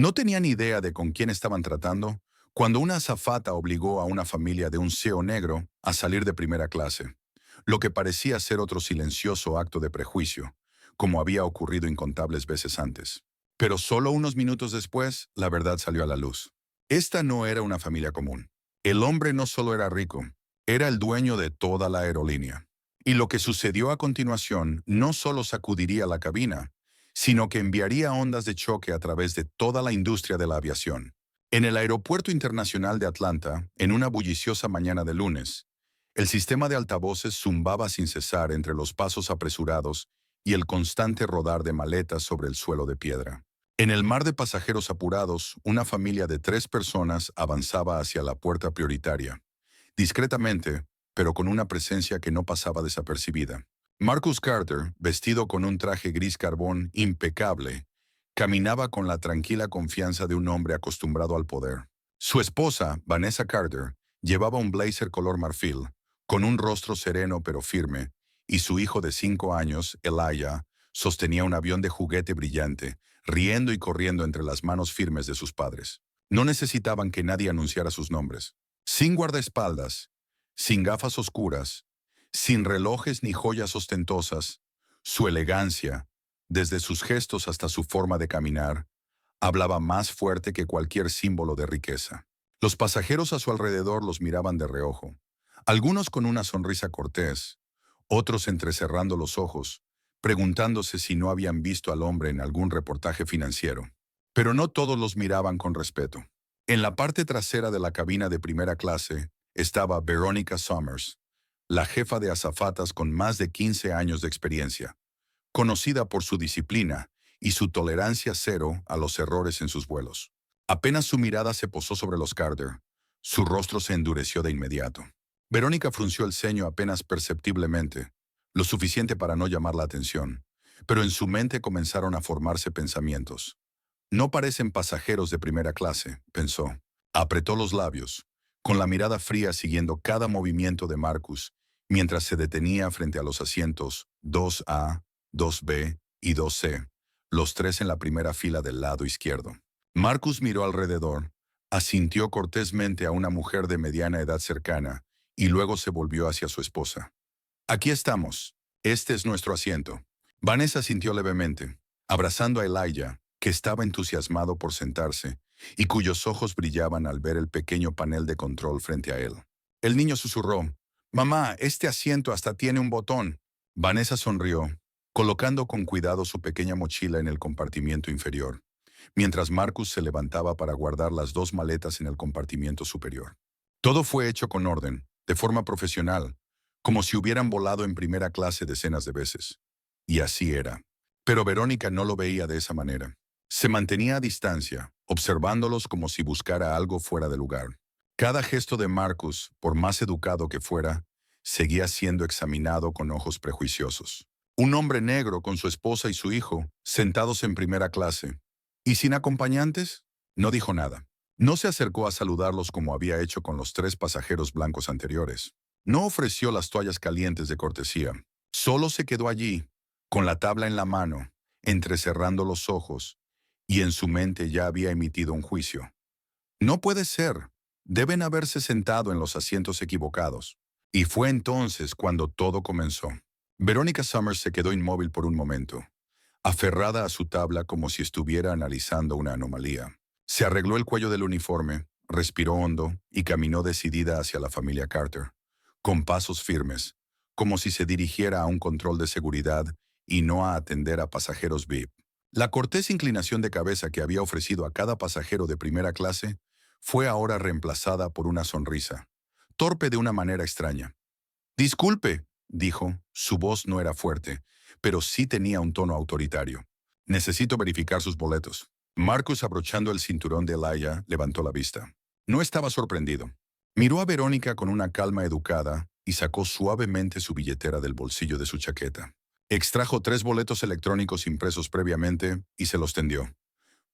No tenían idea de con quién estaban tratando cuando una azafata obligó a una familia de un CEO negro a salir de primera clase, lo que parecía ser otro silencioso acto de prejuicio, como había ocurrido incontables veces antes. Pero solo unos minutos después, la verdad salió a la luz. Esta no era una familia común. El hombre no solo era rico, era el dueño de toda la aerolínea. Y lo que sucedió a continuación no solo sacudiría la cabina, sino que enviaría ondas de choque a través de toda la industria de la aviación. En el Aeropuerto Internacional de Atlanta, en una bulliciosa mañana de lunes, el sistema de altavoces zumbaba sin cesar entre los pasos apresurados y el constante rodar de maletas sobre el suelo de piedra. En el mar de pasajeros apurados, una familia de 3 personas avanzaba hacia la puerta prioritaria, discretamente, pero con una presencia que no pasaba desapercibida. Marcus Carter, vestido con un traje gris carbón impecable, caminaba con la tranquila confianza de un hombre acostumbrado al poder. Su esposa, Vanessa Carter, llevaba un blazer color marfil, con un rostro sereno pero firme, y su hijo de 5 años, Elijah, sostenía un avión de juguete brillante, riendo y corriendo entre las manos firmes de sus padres. No necesitaban que nadie anunciara sus nombres. Sin guardaespaldas, sin gafas oscuras, sin relojes ni joyas ostentosas, su elegancia, desde sus gestos hasta su forma de caminar, hablaba más fuerte que cualquier símbolo de riqueza. Los pasajeros a su alrededor los miraban de reojo, algunos con una sonrisa cortés, otros entrecerrando los ojos, preguntándose si no habían visto al hombre en algún reportaje financiero. Pero no todos los miraban con respeto. En la parte trasera de la cabina de primera clase estaba Veronica Summers, la jefa de azafatas con más de 15 años de experiencia, conocida por su disciplina y su tolerancia cero a los errores en sus vuelos. Apenas su mirada se posó sobre los Carter, su rostro se endureció de inmediato. Verónica frunció el ceño apenas perceptiblemente, lo suficiente para no llamar la atención, pero en su mente comenzaron a formarse pensamientos. No parecen pasajeros de primera clase, pensó. Apretó los labios, con la mirada fría siguiendo cada movimiento de Marcus, mientras se detenía frente a los asientos 2A, 2B y 2C, los tres en la primera fila del lado izquierdo. Marcus miró alrededor, asintió cortésmente a una mujer de mediana edad cercana y luego se volvió hacia su esposa. Aquí estamos. Este es nuestro asiento. Vanessa sintió levemente, abrazando a Elijah, que estaba entusiasmado por sentarse y cuyos ojos brillaban al ver el pequeño panel de control frente a él. El niño susurró, «Mamá, este asiento hasta tiene un botón». Vanessa sonrió, colocando con cuidado su pequeña mochila en el compartimiento inferior, mientras Marcus se levantaba para guardar las 2 maletas en el compartimiento superior. Todo fue hecho con orden, de forma profesional, como si hubieran volado en primera clase decenas de veces. Y así era. Pero Verónica no lo veía de esa manera. Se mantenía a distancia, observándolos como si buscara algo fuera de lugar. Cada gesto de Marcus, por más educado que fuera, seguía siendo examinado con ojos prejuiciosos. Un hombre negro con su esposa y su hijo, sentados en primera clase. ¿Y sin acompañantes? No dijo nada. No se acercó a saludarlos como había hecho con los 3 pasajeros blancos anteriores. No ofreció las toallas calientes de cortesía. Solo se quedó allí, con la tabla en la mano, entrecerrando los ojos, y en su mente ya había emitido un juicio. No puede ser. Deben haberse sentado en los asientos equivocados. Y fue entonces cuando todo comenzó. Veronica Summers se quedó inmóvil por un momento, aferrada a su tabla como si estuviera analizando una anomalía. Se arregló el cuello del uniforme, respiró hondo y caminó decidida hacia la familia Carter, con pasos firmes, como si se dirigiera a un control de seguridad y no a atender a pasajeros VIP. La cortés inclinación de cabeza que había ofrecido a cada pasajero de primera clase fue ahora reemplazada por una sonrisa, torpe de una manera extraña. «Disculpe», dijo, su voz no era fuerte, pero sí tenía un tono autoritario. «Necesito verificar sus boletos». Marcus, abrochando el cinturón de Elijah, levantó la vista. No estaba sorprendido. Miró a Verónica con una calma educada y sacó suavemente su billetera del bolsillo de su chaqueta. Extrajo 3 boletos electrónicos impresos previamente y se los tendió.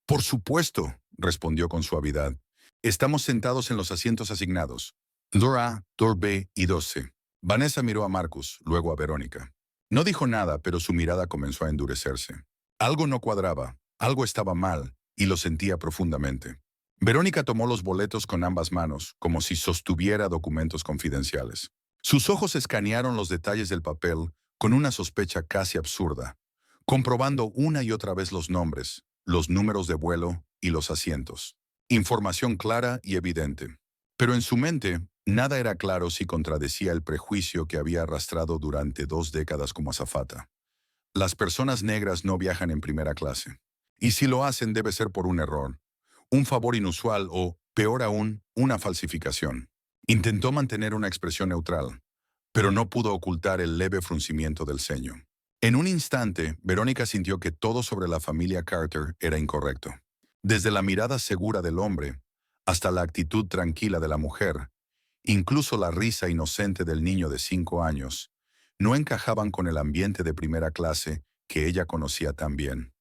«Por supuesto», respondió con suavidad. «Estamos sentados en los asientos asignados. 2A, 2B y 2C». Vanessa miró a Marcus, luego a Verónica. No dijo nada, pero su mirada comenzó a endurecerse. Algo no cuadraba, algo estaba mal, y lo sentía profundamente. Verónica tomó los boletos con ambas manos, como si sostuviera documentos confidenciales. Sus ojos escanearon los detalles del papel con una sospecha casi absurda, comprobando una y otra vez los nombres, los números de vuelo y los asientos. Información clara y evidente. Pero en su mente, nada era claro si contradecía el prejuicio que había arrastrado durante 2 décadas como azafata. Las personas negras no viajan en primera clase. Y si lo hacen debe ser por un error, un favor inusual o, peor aún, una falsificación. Intentó mantener una expresión neutral, pero no pudo ocultar el leve fruncimiento del ceño. En un instante, Verónica sintió que todo sobre la familia Carter era incorrecto. Desde la mirada segura del hombre hasta la actitud tranquila de la mujer, incluso la risa inocente del niño de 5 años, no encajaban con el ambiente de primera clase que ella conocía tan bien.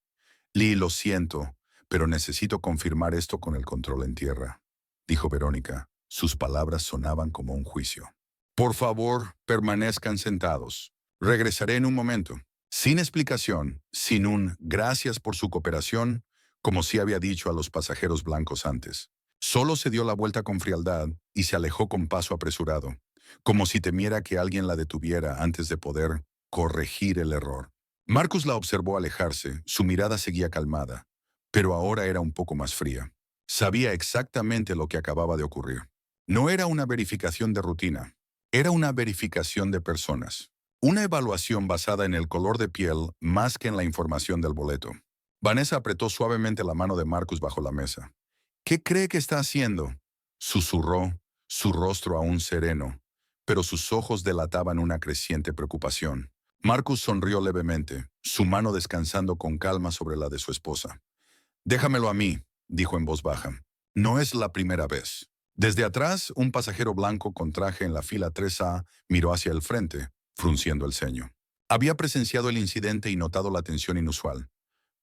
Lee, lo siento, pero necesito confirmar esto con el control en tierra, dijo Verónica. Sus palabras sonaban como un juicio. Por favor, permanezcan sentados. Regresaré en un momento. Sin explicación, sin un gracias por su cooperación, como sí había dicho a los pasajeros blancos antes. Solo se dio la vuelta con frialdad y se alejó con paso apresurado, como si temiera que alguien la detuviera antes de poder corregir el error. Marcus la observó alejarse, su mirada seguía calmada, pero ahora era un poco más fría. Sabía exactamente lo que acababa de ocurrir. No era una verificación de rutina, era una verificación de personas. Una evaluación basada en el color de piel más que en la información del boleto. Vanessa apretó suavemente la mano de Marcus bajo la mesa. ¿Qué cree que está haciendo?, susurró, su rostro aún sereno, pero sus ojos delataban una creciente preocupación. Marcus sonrió levemente, su mano descansando con calma sobre la de su esposa. «Déjamelo a mí», dijo en voz baja. «No es la primera vez». Desde atrás, un pasajero blanco con traje en la fila 3A miró hacia el frente, frunciendo el ceño. Había presenciado el incidente y notado la tensión inusual,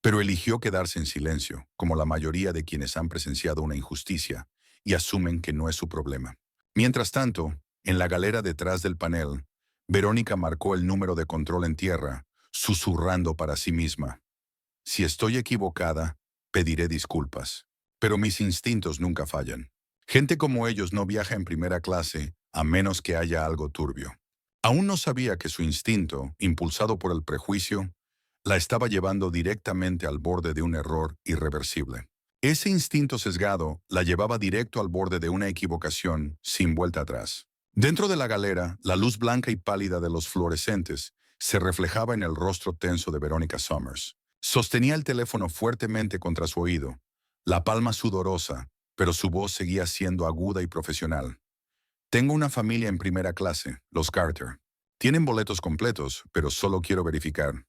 pero eligió quedarse en silencio, como la mayoría de quienes han presenciado una injusticia y asumen que no es su problema. Mientras tanto, en la galera detrás del panel, Verónica marcó el número de control en tierra, susurrando para sí misma. «Si estoy equivocada, pediré disculpas, pero mis instintos nunca fallan. Gente como ellos no viaja en primera clase a menos que haya algo turbio». Aún no sabía que su instinto, impulsado por el prejuicio, la estaba llevando directamente al borde de un error irreversible. Ese instinto sesgado la llevaba directo al borde de una equivocación sin vuelta atrás. Dentro de la galera, la luz blanca y pálida de los fluorescentes se reflejaba en el rostro tenso de Verónica Summers. Sostenía el teléfono fuertemente contra su oído, la palma sudorosa, pero su voz seguía siendo aguda y profesional. «Tengo una familia en primera clase, los Carter. Tienen boletos completos, pero solo quiero verificar.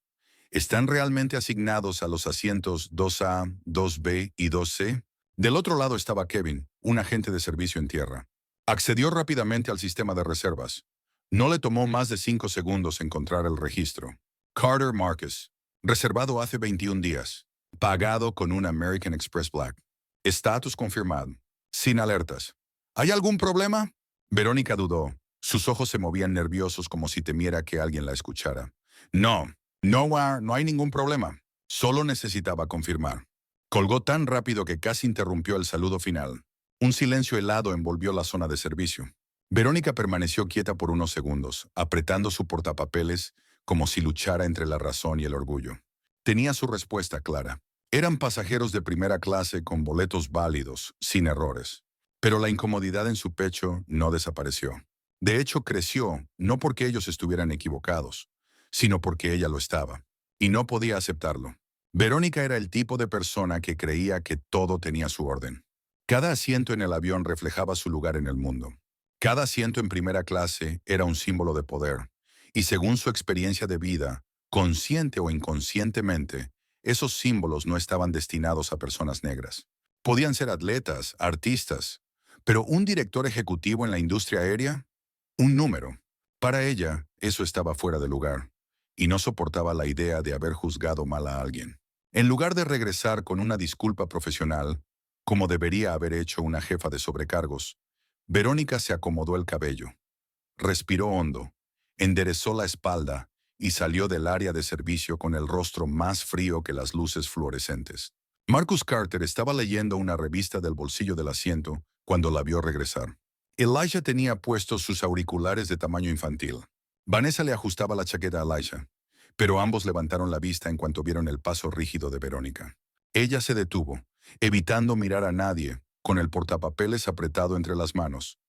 ¿Están realmente asignados a los asientos 2A, 2B y 2C? Del otro lado estaba Kevin, un agente de servicio en tierra. Accedió rápidamente al sistema de reservas. No le tomó más de 5 segundos encontrar el registro. Carter Marcus. Reservado hace 21 días. Pagado con un American Express Black. Estatus confirmado. Sin alertas. ¿Hay algún problema?». Verónica dudó. Sus ojos se movían nerviosos como si temiera que alguien la escuchara. No hay ningún problema. Solo necesitaba confirmar. Colgó tan rápido que casi interrumpió el saludo final. Un silencio helado envolvió la zona de servicio. Verónica permaneció quieta por unos segundos, apretando su portapapeles como si luchara entre la razón y el orgullo. Tenía su respuesta clara. Eran pasajeros de primera clase con boletos válidos, sin errores. Pero la incomodidad en su pecho no desapareció. De hecho, creció, no porque ellos estuvieran equivocados, sino porque ella lo estaba, y no podía aceptarlo. Verónica era el tipo de persona que creía que todo tenía su orden. Cada asiento en el avión reflejaba su lugar en el mundo. Cada asiento en primera clase era un símbolo de poder, y según su experiencia de vida, consciente o inconscientemente, esos símbolos no estaban destinados a personas negras. Podían ser atletas, artistas, pero un director ejecutivo en la industria aérea, un número. Para ella, eso estaba fuera de lugar, y no soportaba la idea de haber juzgado mal a alguien. En lugar de regresar con una disculpa profesional, como debería haber hecho una jefa de sobrecargos, Verónica se acomodó el cabello, respiró hondo, enderezó la espalda y salió del área de servicio con el rostro más frío que las luces fluorescentes. Marcus Carter estaba leyendo una revista del bolsillo del asiento cuando la vio regresar. Elijah tenía puestos sus auriculares de tamaño infantil. Vanessa le ajustaba la chaqueta a Elijah, pero ambos levantaron la vista en cuanto vieron el paso rígido de Verónica. Ella se detuvo, evitando mirar a nadie, con el portapapeles apretado entre las manos,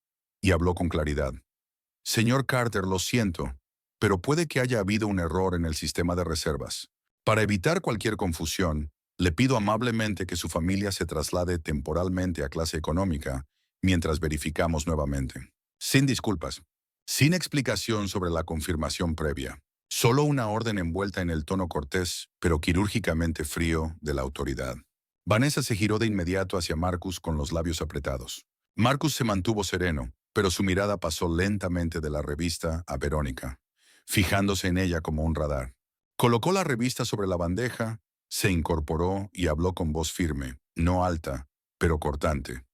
y habló con claridad. Señor Carter, lo siento, pero puede que haya habido un error en el sistema de reservas. Para evitar cualquier confusión, le pido amablemente que su familia se traslade temporalmente a clase económica mientras verificamos nuevamente. Sin disculpas, sin explicación sobre la confirmación previa. Solo una orden envuelta en el tono cortés, pero quirúrgicamente frío, de la autoridad. Vanessa se giró de inmediato hacia Marcus con los labios apretados. Marcus se mantuvo sereno, pero su mirada pasó lentamente de la revista a Verónica, fijándose en ella como un radar. Colocó la revista sobre la bandeja, se incorporó y habló con voz firme, no alta, pero cortante.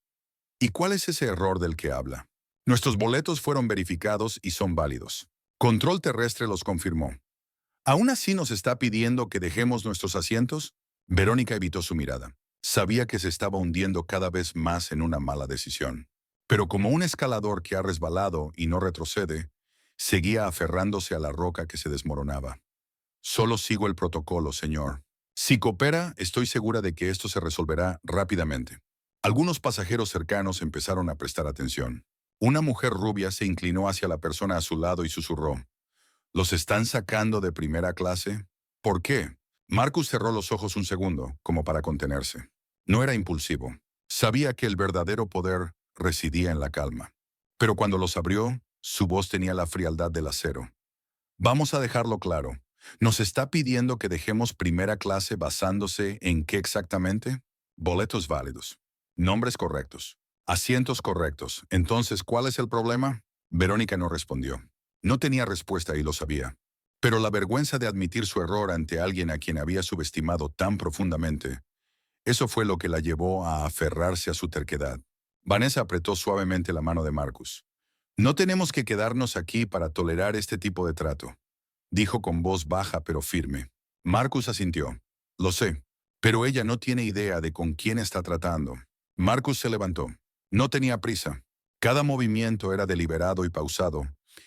¿Y cuál es ese error del que habla? Nuestros boletos fueron verificados y son válidos. Control Terrestre los confirmó. ¿Aún así nos está pidiendo que dejemos nuestros asientos? Verónica evitó su mirada. Sabía que se estaba hundiendo cada vez más en una mala decisión. Pero como un escalador que ha resbalado y no retrocede, seguía aferrándose a la roca que se desmoronaba. Solo sigo el protocolo, señor. Si coopera, estoy segura de que esto se resolverá rápidamente. Algunos pasajeros cercanos empezaron a prestar atención. Una mujer rubia se inclinó hacia la persona a su lado y susurró. ¿Los están sacando de primera clase? ¿Por qué? Marcus cerró los ojos un segundo, como para contenerse. No era impulsivo. Sabía que el verdadero poder residía en la calma. Pero cuando los abrió, su voz tenía la frialdad del acero. Vamos a dejarlo claro. ¿Nos está pidiendo que dejemos primera clase basándose en qué exactamente? Boletos válidos. Nombres correctos. Asientos correctos. Entonces, ¿cuál es el problema? Verónica no respondió. No tenía respuesta y lo sabía. Pero la vergüenza de admitir su error ante alguien a quien había subestimado tan profundamente, eso fue lo que la llevó a aferrarse a su terquedad. Vanessa apretó suavemente la mano de Marcus. No tenemos que quedarnos aquí para tolerar este tipo de trato, dijo con voz baja pero firme. Marcus asintió. Lo sé, pero ella no tiene idea de con quién está tratando. Marcus se levantó. No tenía prisa. Cada movimiento era deliberado y pausado,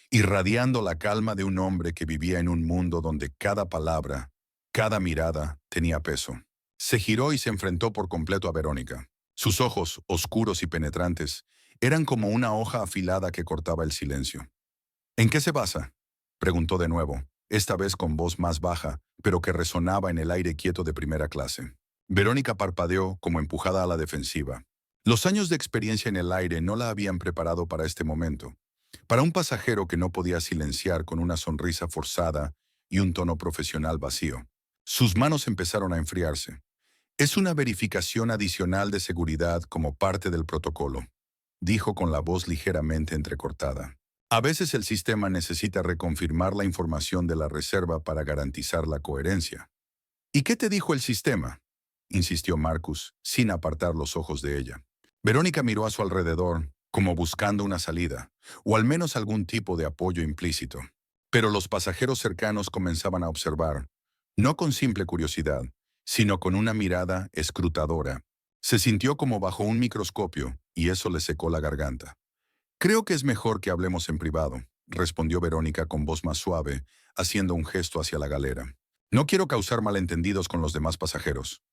irradiando la calma de un hombre que vivía en un mundo donde cada palabra, cada mirada tenía peso. Se giró y se enfrentó por completo a Verónica. Sus ojos, oscuros y penetrantes, eran como una hoja afilada que cortaba el silencio. ¿En qué se basa?, preguntó de nuevo, esta vez con voz más baja, pero que resonaba en el aire quieto de primera clase. Verónica parpadeó como empujada a la defensiva. Los años de experiencia en el aire no la habían preparado para este momento. Para un pasajero que no podía silenciar con una sonrisa forzada y un tono profesional vacío. Sus manos empezaron a enfriarse. Es una verificación adicional de seguridad como parte del protocolo, dijo con la voz ligeramente entrecortada. A veces el sistema necesita reconfirmar la información de la reserva para garantizar la coherencia. ¿Y qué te dijo el sistema?, insistió Marcus, sin apartar los ojos de ella. Verónica miró a su alrededor, como buscando una salida, o al menos algún tipo de apoyo implícito. Pero los pasajeros cercanos comenzaban a observar, no con simple curiosidad, sino con una mirada escrutadora. Se sintió como bajo un microscopio, y eso le secó la garganta. Creo que es mejor que hablemos en privado, respondió Verónica con voz más suave, haciendo un gesto hacia la galera. No quiero causar malentendidos con los demás pasajeros.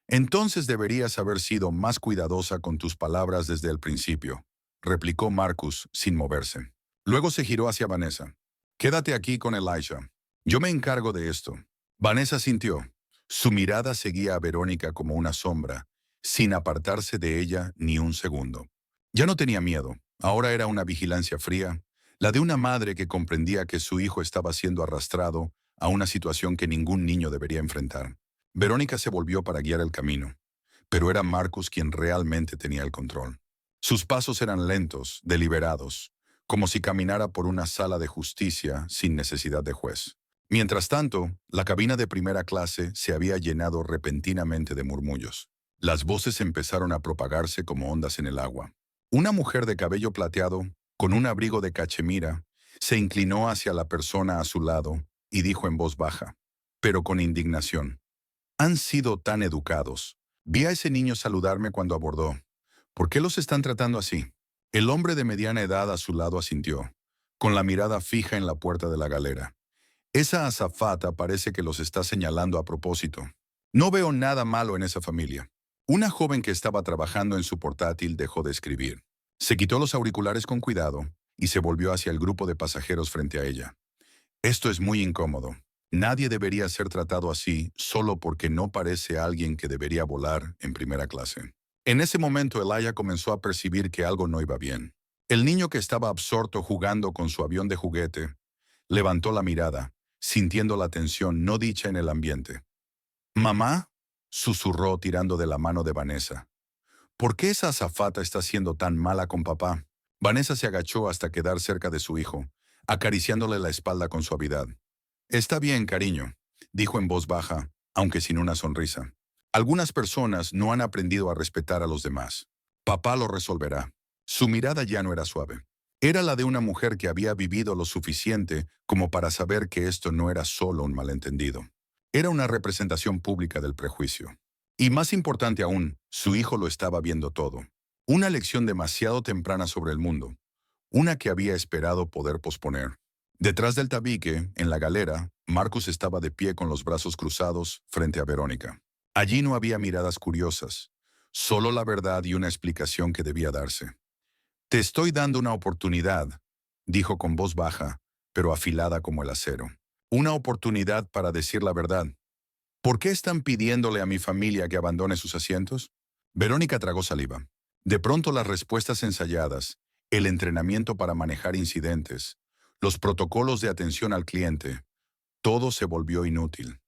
Entonces deberías haber sido más cuidadosa con tus palabras desde el principio, replicó Marcus sin moverse. Luego se giró hacia Vanessa. Quédate aquí con Elijah. Yo me encargo de esto. Vanessa sintió. Su mirada seguía a Verónica como una sombra, sin apartarse de ella ni un segundo. Ya no tenía miedo. Ahora era una vigilancia fría, la de una madre que comprendía que su hijo estaba siendo arrastrado a una situación que ningún niño debería enfrentar. Verónica se volvió para guiar el camino, pero era Marcus quien realmente tenía el control. Sus pasos eran lentos, deliberados, como si caminara por una sala de justicia sin necesidad de juez. Mientras tanto, la cabina de primera clase se había llenado repentinamente de murmullos. Las voces empezaron a propagarse como ondas en el agua. Una mujer de cabello plateado, con un abrigo de cachemira, se inclinó hacia la persona a su lado y dijo en voz baja, pero con indignación: «Han sido tan educados. Vi a ese niño saludarme cuando abordó. ¿Por qué los están tratando así? El hombre de mediana edad a su lado asintió, con la mirada fija en la puerta de la galera. Esa azafata parece que los está señalando a propósito. No veo nada malo en esa familia. Una joven que estaba trabajando en su portátil dejó de escribir. Se quitó los auriculares con cuidado y se volvió hacia el grupo de pasajeros frente a ella. Esto es muy incómodo. Nadie debería ser tratado así solo porque no parece alguien que debería volar en primera clase. En ese momento, Elijah comenzó a percibir que algo no iba bien. El niño que estaba absorto jugando con su avión de juguete levantó la mirada, sintiendo la tensión no dicha en el ambiente. «Mamá», susurró tirando de la mano de Vanessa. «¿Por qué esa azafata está siendo tan mala con papá?» Vanessa se agachó hasta quedar cerca de su hijo, acariciándole la espalda con suavidad. «Está bien, cariño», dijo en voz baja, aunque sin una sonrisa. «Algunas personas no han aprendido a respetar a los demás. Papá lo resolverá». Su mirada ya no era suave. Era la de una mujer que había vivido lo suficiente como para saber que esto no era solo un malentendido. Era una representación pública del prejuicio. Y más importante aún, su hijo lo estaba viendo todo. Una lección demasiado temprana sobre el mundo. Una que había esperado poder posponer. Detrás del tabique, en la galera, Marcus estaba de pie con los brazos cruzados frente a Verónica. Allí no había miradas curiosas, solo la verdad y una explicación que debía darse. «Te estoy dando una oportunidad», dijo con voz baja, pero afilada como el acero. «Una oportunidad para decir la verdad. ¿Por qué están pidiéndole a mi familia que abandone sus asientos?» Verónica tragó saliva. De pronto las respuestas ensayadas, el entrenamiento para manejar incidentes, los protocolos de atención al cliente, todo se volvió inútil.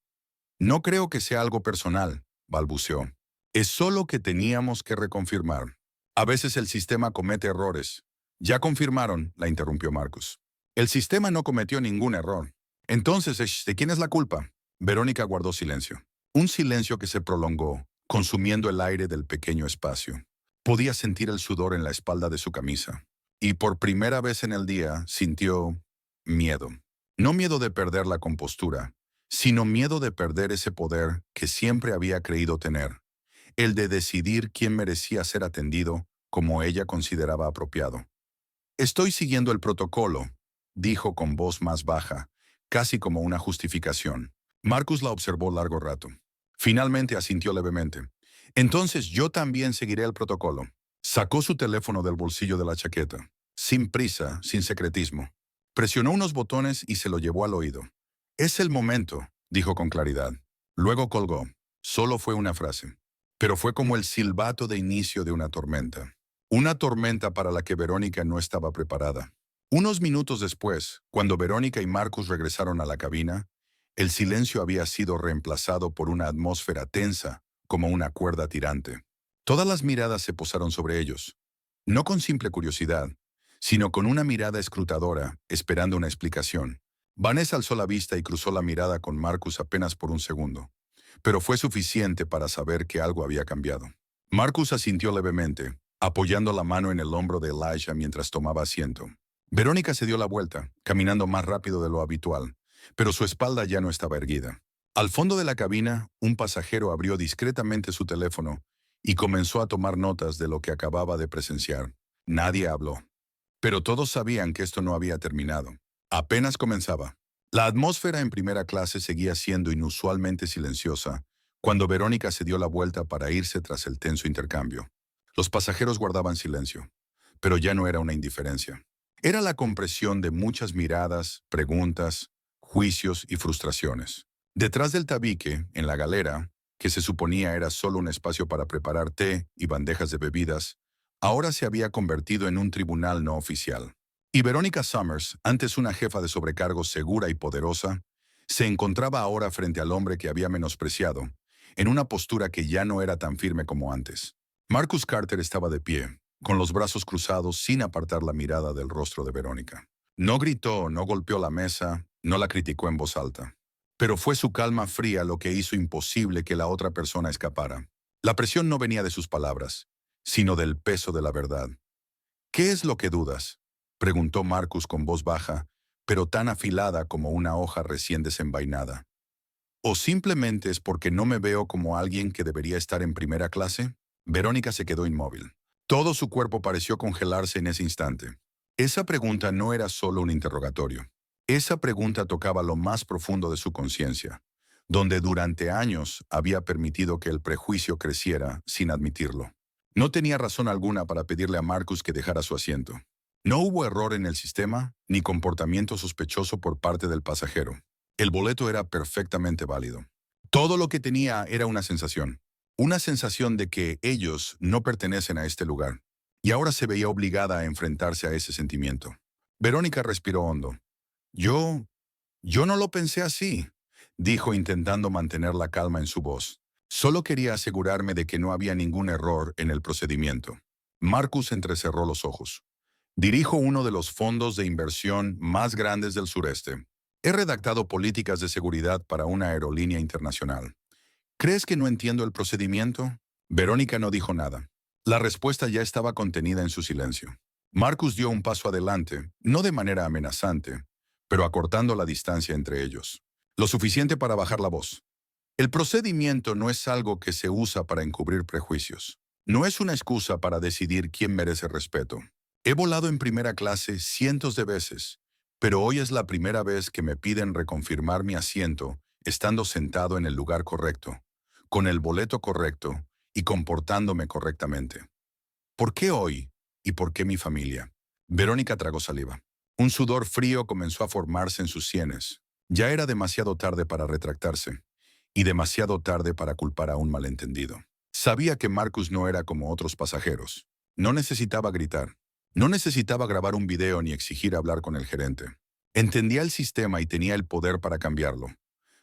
«No creo que sea algo personal», balbuceó. «Es solo que teníamos que reconfirmar. A veces el sistema comete errores». «Ya confirmaron», la interrumpió Marcus. «El sistema no cometió ningún error. Entonces, ¿de quién es la culpa?» Verónica guardó silencio. Un silencio que se prolongó, consumiendo el aire del pequeño espacio. Podía sentir el sudor en la espalda de su camisa. Y por primera vez en el día sintió miedo. No miedo de perder la compostura, sino miedo de perder ese poder que siempre había creído tener. El de decidir quién merecía ser atendido como ella consideraba apropiado. «Estoy siguiendo el protocolo», dijo con voz más baja, casi como una justificación. Marcus la observó largo rato. Finalmente asintió levemente. «Entonces yo también seguiré el protocolo». Sacó su teléfono del bolsillo de la chaqueta, sin prisa, sin secretismo. Presionó unos botones y se lo llevó al oído. «Es el momento», dijo con claridad. Luego colgó. Solo fue una frase. Pero fue como el silbato de inicio de una tormenta. Una tormenta para la que Verónica no estaba preparada. Unos minutos después, cuando Verónica y Marcus regresaron a la cabina, el silencio había sido reemplazado por una atmósfera tensa, como una cuerda tirante. Todas las miradas se posaron sobre ellos, no con simple curiosidad, sino con una mirada escrutadora, esperando una explicación. Vanessa alzó la vista y cruzó la mirada con Marcus apenas por un segundo, pero fue suficiente para saber que algo había cambiado. Marcus asintió levemente, apoyando la mano en el hombro de Elijah mientras tomaba asiento. Verónica se dio la vuelta, caminando más rápido de lo habitual, pero su espalda ya no estaba erguida. Al fondo de la cabina, un pasajero abrió discretamente su teléfono y comenzó a tomar notas de lo que acababa de presenciar. Nadie habló. Pero todos sabían que esto no había terminado. Apenas comenzaba. La atmósfera en primera clase seguía siendo inusualmente silenciosa cuando Verónica se dio la vuelta para irse tras el tenso intercambio. Los pasajeros guardaban silencio, pero ya no era una indiferencia. Era la compresión de muchas miradas, preguntas, juicios y frustraciones. Detrás del tabique, en la galera, que se suponía era solo un espacio para preparar té y bandejas de bebidas, ahora se había convertido en un tribunal no oficial. Y Verónica Summers, antes una jefa de sobrecargos segura y poderosa, se encontraba ahora frente al hombre que había menospreciado, en una postura que ya no era tan firme como antes. Marcus Carter estaba de pie, con los brazos cruzados sin apartar la mirada del rostro de Verónica. No gritó, no golpeó la mesa, no la criticó en voz alta. Pero fue su calma fría lo que hizo imposible que la otra persona escapara. La presión no venía de sus palabras, sino del peso de la verdad. «¿Qué es lo que dudas?», preguntó Marcus con voz baja, pero tan afilada como una hoja recién desenvainada. ¿O simplemente es porque no me veo como alguien que debería estar en primera clase? Verónica se quedó inmóvil. Todo su cuerpo pareció congelarse en ese instante. Esa pregunta no era solo un interrogatorio. Esa pregunta tocaba lo más profundo de su conciencia, donde durante años había permitido que el prejuicio creciera sin admitirlo. No tenía razón alguna para pedirle a Marcus que dejara su asiento. No hubo error en el sistema, ni comportamiento sospechoso por parte del pasajero. El boleto era perfectamente válido. Todo lo que tenía era una sensación de que ellos no pertenecen a este lugar, y ahora se veía obligada a enfrentarse a ese sentimiento. Verónica respiró hondo. Yo, yo no lo pensé así, dijo intentando mantener la calma en su voz. Solo quería asegurarme de que no había ningún error en el procedimiento. Marcus entrecerró los ojos. Dirijo uno de los fondos de inversión más grandes del sureste. He redactado políticas de seguridad para una aerolínea internacional. ¿Crees que no entiendo el procedimiento? Verónica no dijo nada. La respuesta ya estaba contenida en su silencio. Marcus dio un paso adelante, no de manera amenazante, pero acortando la distancia entre ellos. Lo suficiente para bajar la voz. El procedimiento no es algo que se usa para encubrir prejuicios. No es una excusa para decidir quién merece respeto. He volado en primera clase cientos de veces, pero hoy es la primera vez que me piden reconfirmar mi asiento estando sentado en el lugar correcto, con el boleto correcto y comportándome correctamente. ¿Por qué hoy? ¿Y por qué mi familia? Verónica tragó saliva. Un sudor frío comenzó a formarse en sus sienes. Ya era demasiado tarde para retractarse, y demasiado tarde para culpar a un malentendido. Sabía que Marcus no era como otros pasajeros. No necesitaba gritar. No necesitaba grabar un video ni exigir hablar con el gerente. Entendía el sistema y tenía el poder para cambiarlo.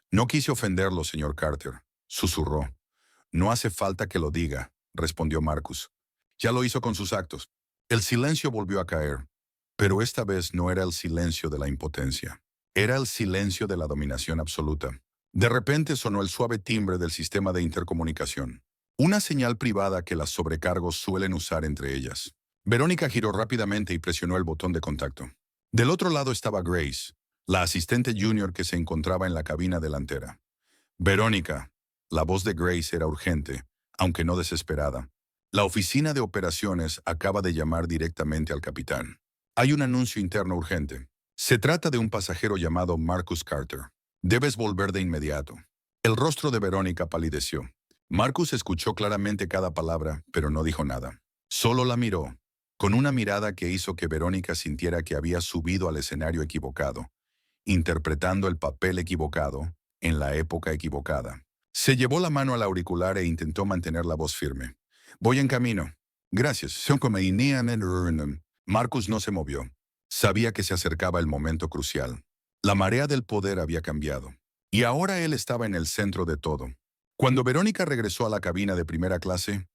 No quise ofenderlo, señor Carter, susurró. No hace falta que lo diga, respondió Marcus. Ya lo hizo con sus actos. El silencio volvió a caer, pero esta vez no era el silencio de la impotencia. Era el silencio de la dominación absoluta. De repente sonó el suave timbre del sistema de intercomunicación, una señal privada que las sobrecargos suelen usar entre ellas. Verónica giró rápidamente y presionó el botón de contacto. Del otro lado estaba Grace, la asistente junior que se encontraba en la cabina delantera. Verónica. La voz de Grace era urgente, aunque no desesperada. La oficina de operaciones acaba de llamar directamente al capitán. Hay un anuncio interno urgente. Se trata de un pasajero llamado Marcus Carter. Debes volver de inmediato. El rostro de Verónica palideció. Marcus escuchó claramente cada palabra, pero no dijo nada. Solo la miró, con una mirada que hizo que Verónica sintiera que había subido al escenario equivocado, interpretando el papel equivocado, en la época equivocada. Se llevó la mano al auricular e intentó mantener la voz firme. Voy en camino. Gracias. Marcus no se movió. Sabía que se acercaba el momento crucial. La marea del poder había cambiado. Y ahora él estaba en el centro de todo. Cuando Verónica regresó a la cabina de primera clase,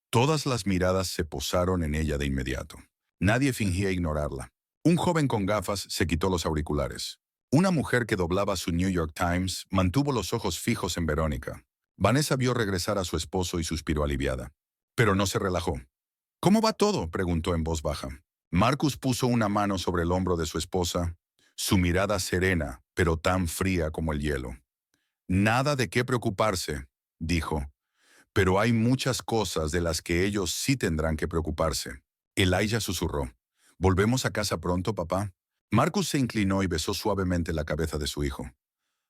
todas las miradas se posaron en ella de inmediato. Nadie fingía ignorarla. Un joven con gafas se quitó los auriculares. Una mujer que doblaba su New York Times mantuvo los ojos fijos en Verónica. Vanessa vio regresar a su esposo y suspiró aliviada. Pero no se relajó. ¿Cómo va todo?, preguntó en voz baja. Marcus puso una mano sobre el hombro de su esposa, su mirada serena, pero tan fría como el hielo. Nada de qué preocuparse, dijo. Pero hay muchas cosas de las que ellos sí tendrán que preocuparse. Elijah susurró. ¿Volvemos a casa pronto, papá? Marcus se inclinó y besó suavemente la cabeza de su hijo.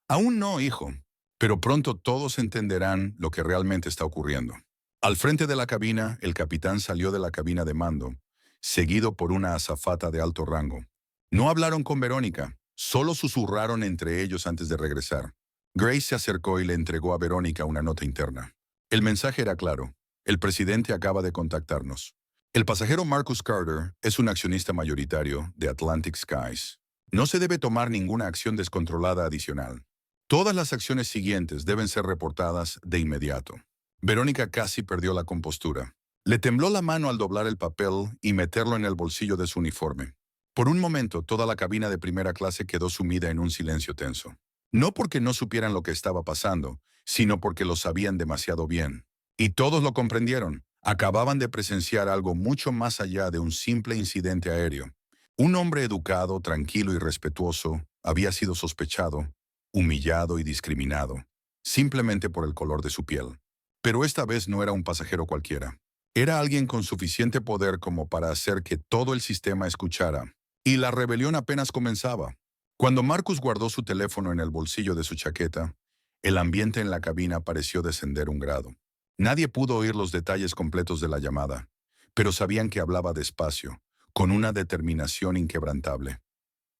Aún no, hijo, pero pronto todos entenderán lo que realmente está ocurriendo. Al frente de la cabina, el capitán salió de la cabina de mando, seguido por una azafata de alto rango. No hablaron con Verónica, solo susurraron entre ellos antes de regresar. Grace se acercó y le entregó a Verónica una nota interna. El mensaje era claro. El presidente acaba de contactarnos. El pasajero Marcus Carter es un accionista mayoritario de Atlantic Skies. No se debe tomar ninguna acción descontrolada adicional. Todas las acciones siguientes deben ser reportadas de inmediato. Verónica casi perdió la compostura. Le tembló la mano al doblar el papel y meterlo en el bolsillo de su uniforme. Por un momento, toda la cabina de primera clase quedó sumida en un silencio tenso. No porque no supieran lo que estaba pasando, sino porque lo sabían demasiado bien. Y todos lo comprendieron. Acababan de presenciar algo mucho más allá de un simple incidente aéreo. Un hombre educado, tranquilo y respetuoso había sido sospechado, humillado y discriminado. simplemente por el color de su piel. Pero esta vez no era un pasajero cualquiera. Era alguien con suficiente poder como para hacer que todo el sistema escuchara. Y la rebelión apenas comenzaba. Cuando Marcus guardó su teléfono en el bolsillo de su chaqueta, el ambiente en la cabina pareció descender un grado. Nadie pudo oír los detalles completos de la llamada, pero sabían que hablaba despacio, con una determinación inquebrantable.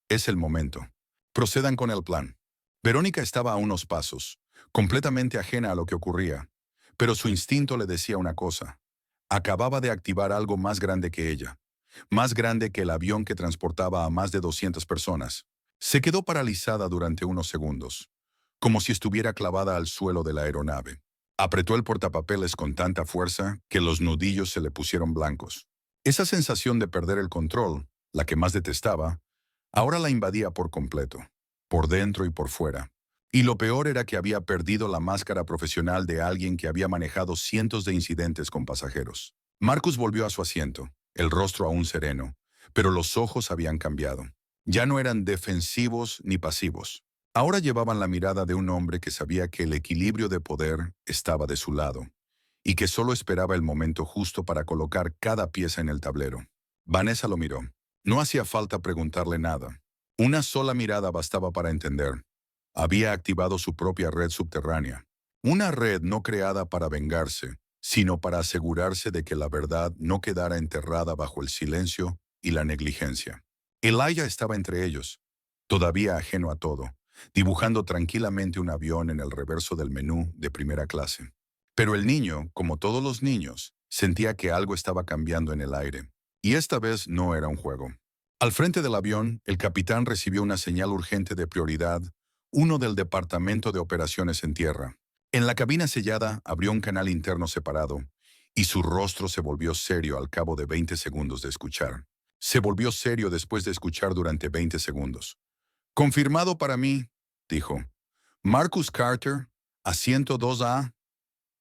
Es el momento. Procedan con el plan. Verónica estaba a unos pasos, completamente ajena a lo que ocurría, pero su instinto le decía una cosa. Acababa de activar algo más grande que ella, más grande que el avión que transportaba a más de 200 personas. Se quedó paralizada durante unos segundos, como si estuviera clavada al suelo de la aeronave. Apretó el portapapeles con tanta fuerza que los nudillos se le pusieron blancos. Esa sensación de perder el control, la que más detestaba, ahora la invadía por completo, por dentro y por fuera. Y lo peor era que había perdido la máscara profesional de alguien que había manejado cientos de incidentes con pasajeros. Marcus volvió a su asiento, el rostro aún sereno, pero los ojos habían cambiado. Ya no eran defensivos ni pasivos. Ahora llevaban la mirada de un hombre que sabía que el equilibrio de poder estaba de su lado y que solo esperaba el momento justo para colocar cada pieza en el tablero. Vanessa lo miró. No hacía falta preguntarle nada. Una sola mirada bastaba para entender. Había activado su propia red subterránea. Una red no creada para vengarse, sino para asegurarse de que la verdad no quedara enterrada bajo el silencio y la negligencia. Elijah estaba entre ellos, todavía ajeno a todo, dibujando tranquilamente un avión en el reverso del menú de primera clase. Pero el niño, como todos los niños, sentía que algo estaba cambiando en el aire. Y esta vez no era un juego. Al frente del avión, el capitán recibió una señal urgente de prioridad, uno del Departamento de Operaciones en Tierra. En la cabina sellada abrió un canal interno separado, y su rostro se volvió serio al cabo de 20 segundos de escuchar. Se volvió serio después de escuchar durante 20 segundos. Confirmado para mí, dijo. Marcus Carter, asiento 2A.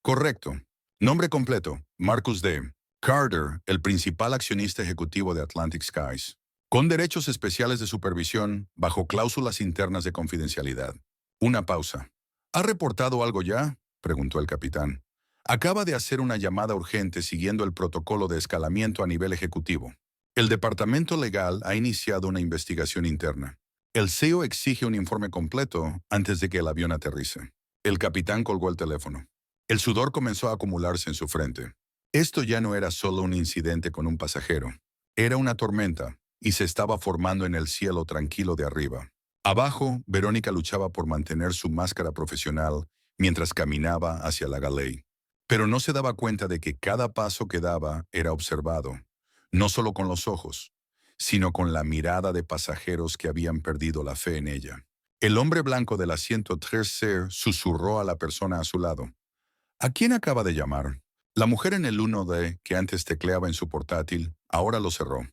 Correcto. Nombre completo, Marcus D. Carter, el principal accionista ejecutivo de Atlantic Skies, con derechos especiales de supervisión bajo cláusulas internas de confidencialidad. Una pausa. ¿Ha reportado algo ya?, preguntó el capitán. Acaba de hacer una llamada urgente siguiendo el protocolo de escalamiento a nivel ejecutivo. El departamento legal ha iniciado una investigación interna. El CEO exige un informe completo antes de que el avión aterrice. El capitán colgó el teléfono. El sudor comenzó a acumularse en su frente. Esto ya no era solo un incidente con un pasajero. Era una tormenta, y se estaba formando en el cielo tranquilo de arriba. Abajo, Verónica luchaba por mantener su máscara profesional mientras caminaba hacia la Galei. Pero no se daba cuenta de que cada paso que daba era observado, no solo con los ojos, sino con la mirada de pasajeros que habían perdido la fe en ella. El hombre blanco del asiento 3C susurró a la persona a su lado. ¿A quién acaba de llamar? La mujer en el 1D, que antes tecleaba en su portátil, ahora lo cerró.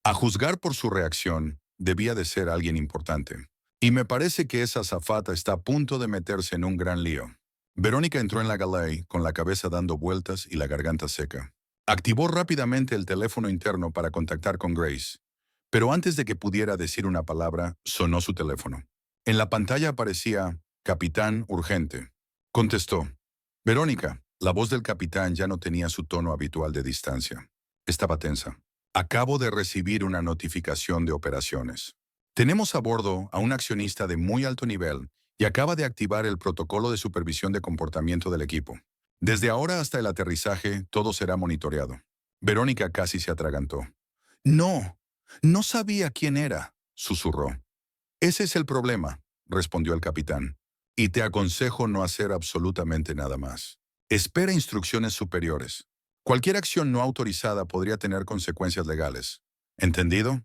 A juzgar por su reacción, debía de ser alguien importante. Y me parece que esa azafata está a punto de meterse en un gran lío. Verónica entró en la Galei con la cabeza dando vueltas y la garganta seca. Activó rápidamente el teléfono interno para contactar con Grace. Pero antes de que pudiera decir una palabra, sonó su teléfono. En la pantalla aparecía, Capitán urgente. Contestó. Verónica, la voz del capitán ya no tenía su tono habitual de distancia. Estaba tensa. Acabo de recibir una notificación de operaciones. Tenemos a bordo a un accionista de muy alto nivel y acaba de activar el protocolo de supervisión de comportamiento del equipo. Desde ahora hasta el aterrizaje, todo será monitoreado. Verónica casi se atragantó. No, no sabía quién era, susurró. Ese es el problema, respondió el capitán. Y te aconsejo no hacer absolutamente nada más. Espera instrucciones superiores. Cualquier acción no autorizada podría tener consecuencias legales. ¿Entendido?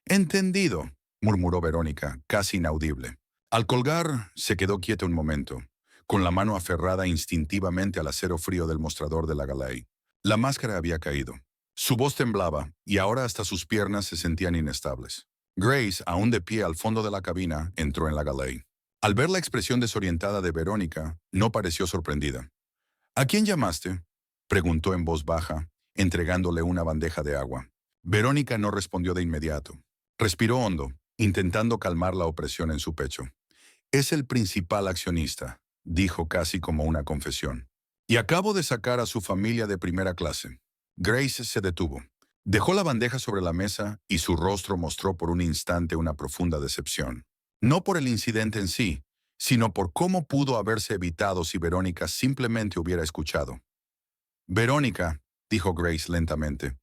Entendido, murmuró Verónica, casi inaudible. Al colgar, se quedó quieta un momento, con la mano aferrada instintivamente al acero frío del mostrador de la Galei. La máscara había caído. Su voz temblaba, y ahora hasta sus piernas se sentían inestables. Grace, aún de pie al fondo de la cabina, entró en la Galei. Al ver la expresión desorientada de Verónica, no pareció sorprendida. ¿A quién llamaste?, preguntó en voz baja, entregándole una bandeja de agua. Verónica no respondió de inmediato. Respiró hondo, intentando calmar la opresión en su pecho. Es el principal accionista, dijo casi como una confesión. Y acabo de sacar a su familia de primera clase. Grace se detuvo. Dejó la bandeja sobre la mesa y su rostro mostró por un instante una profunda decepción. No por el incidente en sí, sino por cómo pudo haberse evitado si Verónica simplemente hubiera escuchado. Verónica, dijo Grace lentamente,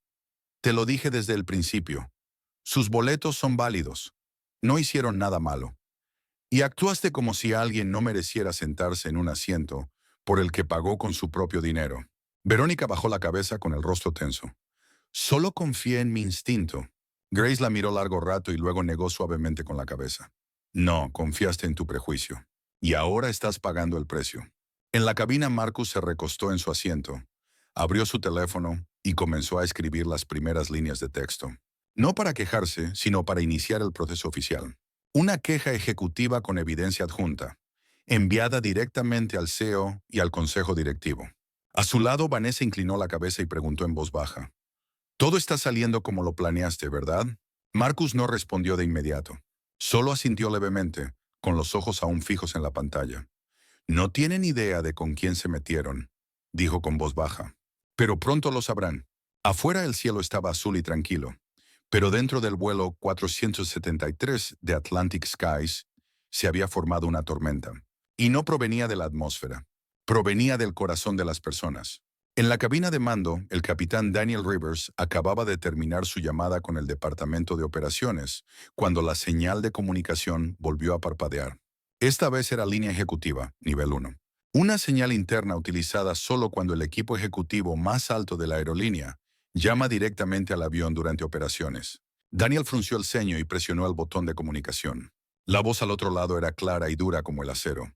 te lo dije desde el principio. Sus boletos son válidos. No hicieron nada malo. Y actuaste como si alguien no mereciera sentarse en un asiento por el que pagó con su propio dinero. Verónica bajó la cabeza con el rostro tenso. Solo confié en mi instinto. Grace la miró largo rato y luego negó suavemente con la cabeza. No, confiaste en tu prejuicio. Y ahora estás pagando el precio. En la cabina Marcus se recostó en su asiento, abrió su teléfono y comenzó a escribir las primeras líneas de texto. No para quejarse, sino para iniciar el proceso oficial. Una queja ejecutiva con evidencia adjunta, enviada directamente al CEO y al consejo directivo. A su lado, Vanessa inclinó la cabeza y preguntó en voz baja. Todo está saliendo como lo planeaste, ¿verdad? Marcus no respondió de inmediato. Solo asintió levemente, con los ojos aún fijos en la pantalla. No tienen idea de con quién se metieron, dijo con voz baja. Pero pronto lo sabrán. Afuera el cielo estaba azul y tranquilo, pero dentro del vuelo 473 de Atlantic Skies se había formado una tormenta. Y no provenía de la atmósfera, provenía del corazón de las personas. En la cabina de mando, el capitán Daniel Rivers acababa de terminar su llamada con el Departamento de Operaciones, cuando la señal de comunicación volvió a parpadear. Esta vez era línea ejecutiva, nivel 1. Una señal interna utilizada solo cuando el equipo ejecutivo más alto de la aerolínea llama directamente al avión durante operaciones. Daniel frunció el ceño y presionó el botón de comunicación. La voz al otro lado era clara y dura como el acero.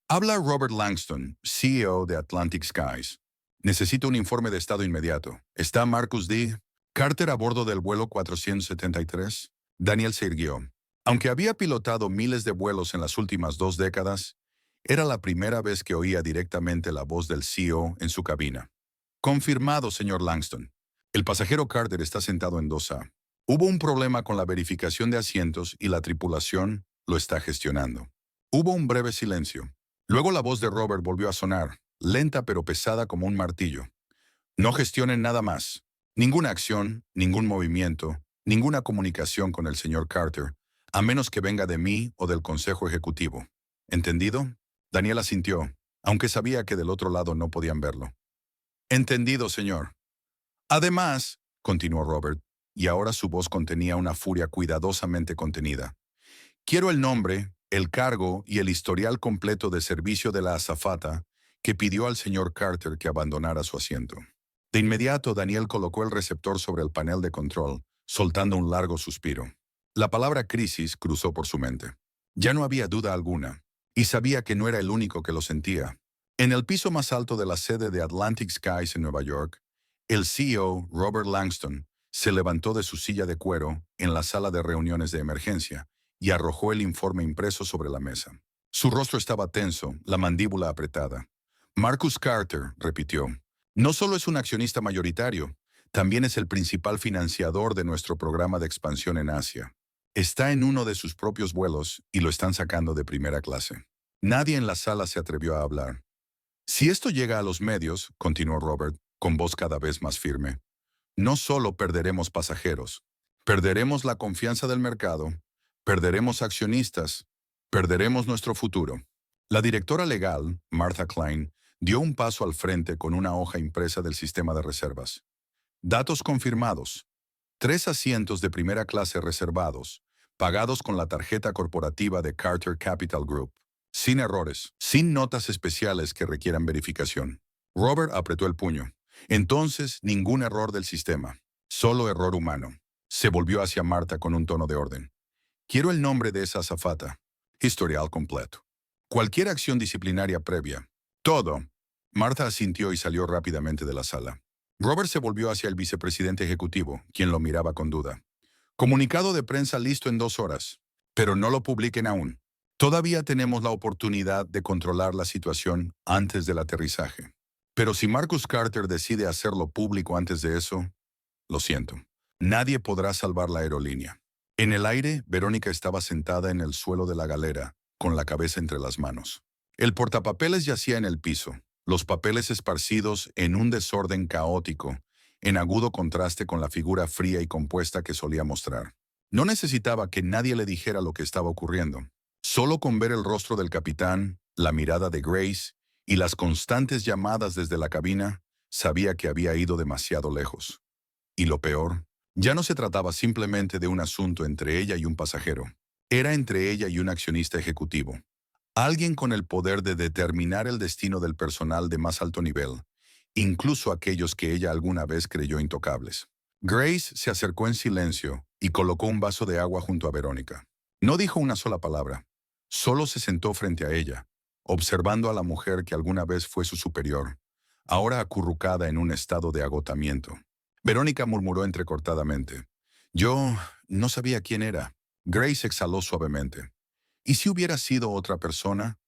Habla Robert Langston, CEO de Atlantic Skies. Necesito un informe de estado inmediato. ¿Está Marcus D. Carter a bordo del vuelo 473? Daniel se irguió. Aunque había pilotado miles de vuelos en las últimas 2 décadas, era la primera vez que oía directamente la voz del CEO en su cabina. Confirmado, señor Langston. El pasajero Carter está sentado en 2A. Hubo un problema con la verificación de asientos y la tripulación lo está gestionando. Hubo un breve silencio. Luego la voz de Robert volvió a sonar, lenta pero pesada como un martillo. No gestionen nada más. Ninguna acción, ningún movimiento, ninguna comunicación con el señor Carter, a menos que venga de mí o del Consejo Ejecutivo. ¿Entendido? Daniel asintió, aunque sabía que del otro lado no podían verlo. Entendido, señor. Además, continuó Robert, y ahora su voz contenía una furia cuidadosamente contenida. Quiero el nombre, el cargo y el historial completo de servicio de la azafata que pidió al señor Carter que abandonara su asiento. De inmediato, Daniel colocó el receptor sobre el panel de control, soltando un largo suspiro. La palabra crisis cruzó por su mente. Ya no había duda alguna, y sabía que no era el único que lo sentía. En el piso más alto de la sede de Atlantic Skies en Nueva York, el CEO, Robert Langston, se levantó de su silla de cuero en la sala de reuniones de emergencia y arrojó el informe impreso sobre la mesa. Su rostro estaba tenso, la mandíbula apretada. Marcus Carter, repitió, no solo es un accionista mayoritario, también es el principal financiador de nuestro programa de expansión en Asia. Está en uno de sus propios vuelos y lo están sacando de primera clase. Nadie en la sala se atrevió a hablar. Si esto llega a los medios, continuó Robert, con voz cada vez más firme, no solo perderemos pasajeros, perderemos la confianza del mercado, perderemos accionistas, perderemos nuestro futuro. La directora legal, Martha Klein, dio un paso al frente con una hoja impresa del sistema de reservas. Datos confirmados. 3 asientos de primera clase reservados, pagados con la tarjeta corporativa de Carter Capital Group. Sin errores, sin notas especiales que requieran verificación. Robert apretó el puño. Entonces, ningún error del sistema. Solo error humano. Se volvió hacia Martha con un tono de orden. Quiero el nombre de esa azafata. Historial completo. Cualquier acción disciplinaria previa. Todo. Martha asintió y salió rápidamente de la sala. Robert se volvió hacia el vicepresidente ejecutivo, quien lo miraba con duda. Comunicado de prensa listo en 2 horas. Pero no lo publiquen aún. Todavía tenemos la oportunidad de controlar la situación antes del aterrizaje. Pero si Marcus Carter decide hacerlo público antes de eso, lo siento. Nadie podrá salvar la aerolínea. En el aire, Verónica estaba sentada en el suelo de la galera, con la cabeza entre las manos. El portapapeles yacía en el piso, los papeles esparcidos en un desorden caótico, en agudo contraste con la figura fría y compuesta que solía mostrar. No necesitaba que nadie le dijera lo que estaba ocurriendo. Solo con ver el rostro del capitán, la mirada de Grace y las constantes llamadas desde la cabina, sabía que había ido demasiado lejos. Y lo peor, ya no se trataba simplemente de un asunto entre ella y un pasajero. Era entre ella y un accionista ejecutivo. Alguien con el poder de determinar el destino del personal de más alto nivel, incluso aquellos que ella alguna vez creyó intocables. Grace se acercó en silencio y colocó un vaso de agua junto a Verónica. No dijo una sola palabra. Solo se sentó frente a ella, observando a la mujer que alguna vez fue su superior, ahora acurrucada en un estado de agotamiento. Verónica murmuró entrecortadamente. Yo no sabía quién era. Grace exhaló suavemente. ¿Y si hubiera sido otra persona?